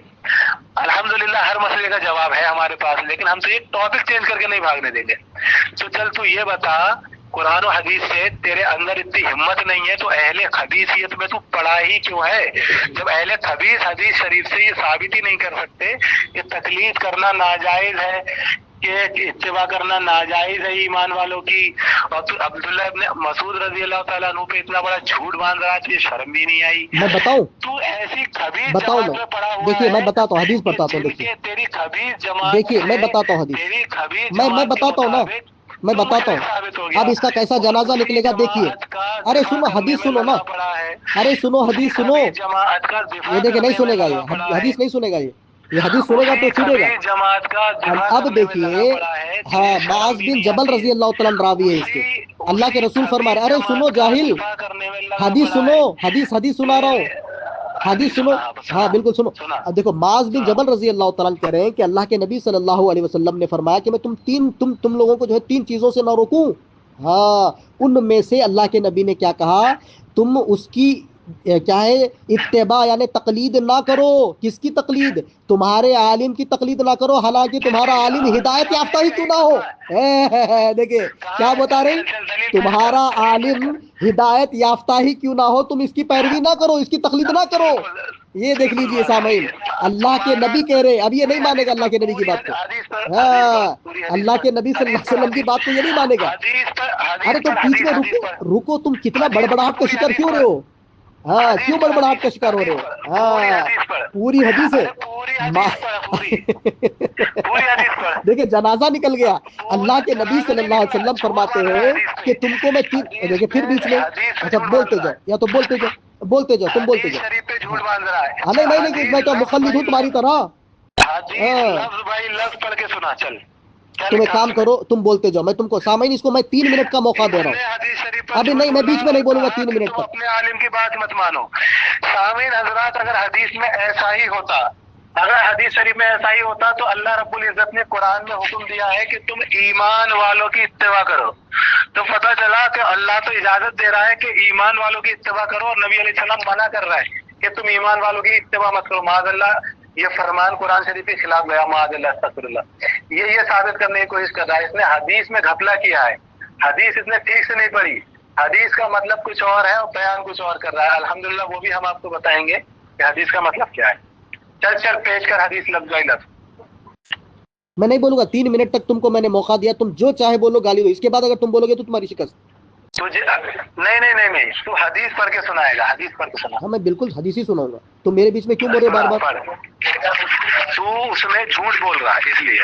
الحمدللہ ہر مسئلے کا جواب ہے ہمارے پاس، لیکن ہم تجھے ٹاپک چینج کر کے نہیں بھاگنے دیں گے. تو چل تو یہ بتا، قرآن و حدیث سے تیرے اندر اتنی ہمت نہیں ہے تو اہل حدیثیت میں تو پڑھا ہی کیوں ہے؟ جب اہل حدیث حدیث شریف سے یہ ثابت ہی نہیں کر سکتے کہ تقلید کرنا ناجائز ہے، کہ اتباع کرنا ناجائز ہے ایمان والوں کی. اور تو عبداللہ ابن مسعود رضی اللہ تعالیٰ عنہ پہ اتنا بڑا جھوٹ باندھ رہا ہے، تجھے شرم بھی نہیں آئی؟ میں بتاؤں تو ایسی خبیث بتاؤں جماعت میں میں پڑا ہوا دیکھیے میں ہے بتاتا ہوں، حدیث کہ بتاتا ہوں. جن دیکھیے کے تیری خبیث جماعت دیکھیے میں سے، بتاتا ہوں حدیث، تیری خبیث میں جماعت کے بتاتا ہوں نا، مطابق میں تو بتاتا مشرک ہوں. ثابت ہو اب گیا، اس کا کیسا اور جنازہ اسی نکلے گا دیکھیے. جماعت کا ارے دفاع سنو کرنے حدیث میں سنو نا، لگا پڑا ہے. ارے سنو اسی حدیث سنو. خبیث جماعت کا یہ دفاع دیکھیں نہیں کرنے میں سنے گا، لگا یہ پڑا ہے. حدیث نہیں سنے گا. یہ حدیث سنے گا تو اسی چڑے گا. خبیث جماعت کا دفاع اب کرنے میں لگا دیکھیے، پڑا ہے، تجھے ہاں شرم معاذ بھی بن نہیں جبل آتی ہے. رضی اللہ تعالیٰ راوی ہے اس کے. اللہ کے اسی رسول فرما رہے خبیث ارے سنو جماعت کا جاہل، دفاع کرنے میں لگا حدیث پڑا سنو، ہے. حدیث سنا رہا ہوں، حدیث سنو. سنا ہاں بالکل سنو. سنا اب دیکھو معاذ بن سنا. جبل رضی اللہ تعالیٰ عنہ کہہ رہے ہیں کہ اللہ کے نبی صلی اللہ علیہ وسلم نے فرمایا کہ میں تم لوگوں کو جو ہے 3 چیزوں سے نہ روکوں. ہاں ان میں سے اللہ کے نبی نے کیا کہا، تم اس کی کیا ہے اتباع یعنی تقلید نہ کرو. کس کی تقلید؟ تمہارے عالم کی تقلید نہ کرو، حالانکہ کس تمہارا کی؟ عالم ہدایت کہاں یافتہ ہے ہی کیوں کہیں نہ پر ہو. کہاں ہے؟ دیکھیں کہاں کیا ہے؟ بتا رہے ہیں، چل دلیل پیش کر، تمہارا دلیل پیش عالم کر. ہدایت یافتہ ہی کیوں نہ ہو، تم اس کی پیروی نہ کرو، اس کی تقلید نہ کرو. یہ دیکھ بالکل لیجئے بات صحیح سامعین، ہے. اللہ کے تمہارا نبی کہہ رہے، اب یہ نہیں پوری مانے گا حدیث اللہ پر، کے نبی کی پوری بات کو. حدیث پر، حدیث پر، ہاں پوری حدیث اللہ پر، کے نبی صلی اللہ حدیث علیہ پر، وسلم کی بات کو یہ نہیں مانے گا. حدیث پر، ارے حدیث تو پر، بیچ میں حدیث، حدیث پر، رکو تم کتنا حدیث پر، بڑبڑاہٹ کا پوری شکار حدیث کیوں رہے پر، ہو؟ ہاں حدیث کیوں پر، بڑبڑاہٹ کا حدیث، شکار ہو رہے حدیث ہو؟ پر، پوری ہاں حدیث پر. پوری حدیث ہے. ارے پوری حدیث پر، پوری پوری حدیث پر. دیکھیں جنازہ نکل گیا. اللہ کے نبی جنازہ صلی نہیں اللہ علیہ نکلا، وسلم جھوٹ فرماتے باندھ رہا ہے ہیں حدیث کہ پہ. تم کو میں حدیث دیکھیں پہ، پھر بیچ میں، حدیث پہ اچھا جھوٹ باندھ بولتے رہا جاؤ، ہے. یا تو بولتے جاؤ، بولتے جاؤ، تم بولتے حدیث جاؤ. شریف پہ ہاں جھوٹ باندھ رہا ہے. ہاں، نہیں اچھا نہیں نہیں، میں حدیث کیا لفظ مخلد ہوں بائی تمہاری لفظ، طرح؟ حدیث ہاں لفظ بائی لفظ پڑھ کے سنا. چل کیا تم ایک لکھا کام اس میں؟ کرو، تم بولتے جاؤ، میں تم کو سامعین اس کو میں 3 منٹ کا موقع دے اس رہا نے ہوں. حدیث شریف پر ابھی جھوٹ نہیں، میں بولا بیچ میں اور نہیں بولوں گا کہا 3 کہ منٹ تم تک. اپنے عالم کی بات مت مانو. سامعین حضرات، اگر حدیث میں ایسا ہی ہوتا، اگر حدیث شریف میں ایسا ہی ہوتا تو اللہ رب العزت نے قرآن میں حکم دیا ہے کہ تم ایمان والوں کی اتباع کرو. تو پتہ چلا کہ اللہ تو اجازت دے رہا ہے کہ ایمان والوں کی اتباع کرو، اور نبی علیہ السلام منع کر رہا ہے کہ تم ایمان والوں کی اتباع مت کرو. معاذ اللہ یہ فرمان قرآن شریف کے خلاف گیا، معاذ اللہ، استغفر اللہ. یہ ثابت کرنے کی کوشش کر رہا ہے، اس نے حدیث میں گھپلا کیا ہے. حدیث اس نے ٹھیک سے نہیں پڑھی. حدیث کا مطلب کچھ اور ہے اور بیان کچھ اور کر رہا ہے. الحمدللہ وہ بھی ہم آپ کو بتائیں گے کہ حدیث کا مطلب کیا ہے. چل پیش کر حدیث لفظ بائی لفظ. میں نہیں بولوں گا 3 منٹ تک، تم کو میں نے موقع دیا، تم جو چاہے بولو، گالی دو. اس کے بعد اگر تم بولو گے تو تمہاری شکست. تجھے نہیں، تو حدیث پڑھ کے سنائے گا، حدیث پڑھ کے سنا. ہاں میں بالکل حدیث ہی سناؤں گا. تم میرے بیچ میں کیوں بول رہے ہو بار بار؟ پڑھ. تو اس میں جھوٹ بول رہا ہے اس لیے.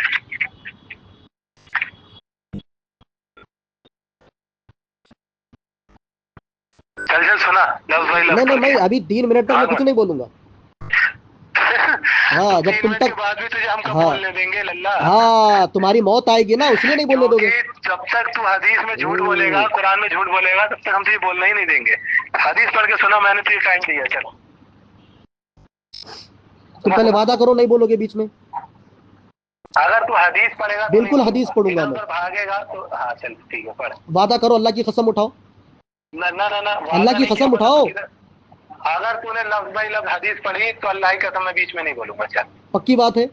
چل سنا لفظ بائی لفظ نہیں نہیں، پڑھ میں کے. ابھی 3 منٹ تک میں کچھ نہیں بولوں گا. ہاں جب 3 تم منٹ تک، کے بعد بھی تجھے ہم کب ہاں بولنے دیں گے للہ؟ ہاں تمہاری موت آئے گی نا، اس لیے نہیں بولنے دو گے. کیونکہ جب تک تو حدیث میں جھوٹ بولے گا، قرآن میں جھوٹ بولے گا، تب تک ہم تجھے بولنا ہی نہیں دیں گے. حدیث پڑھ کے سنا، میں نے تجھے ٹائم دیا. چلو تم پہلے وعدہ کرو نہیں بولو گے بیچ میں. اگر تو حدیث پڑھے گا تو بالکل نہیں حدیث بولوں پڑھوں گا، گا ادھر میں. ادھر بھاگے گا تو ہاں چل ٹھیک ہے پڑھ. وعدہ کرو، اللہ کی قسم اٹھاؤ، نہ اللہ وعدہ کی نہیں کیا قسم مطلب اٹھاؤ. تو کدھر. اگر تو نے لفظ بائی لفظ حدیث پڑھی تو اللہ کی قسم میں بیچ میں نہیں بولوں گا. چل پکی بات ہے.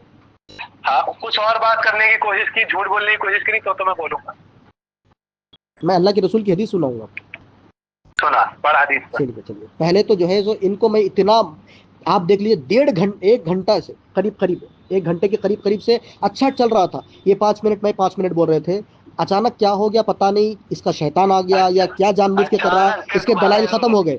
ہاں کچھ اور بات کرنے کی کوشش کی، جھوٹ بولنے کی کوشش کری تو میں بولوں گا. میں اللہ کے رسول کی حدیث سناؤں گا. سنا پڑھ حدیث پر. چلیے پہلے تو جو ہے سو ان کو میں اتنا، آپ دیکھ لیجیے 1.5 گھنٹہ سے قریب 1 گھنٹے کے قریب سے اچھا چل رہا تھا. یہ 5 منٹ میں 5 منٹ بول رہے تھے. اچانک کیا ہو گیا پتہ نہیں، اس کا شیطان آ گیا یا کیا جان بوجھ کے کر رہا ہے، اچانک سے اس کے تو دلائل ختم ہو گئے.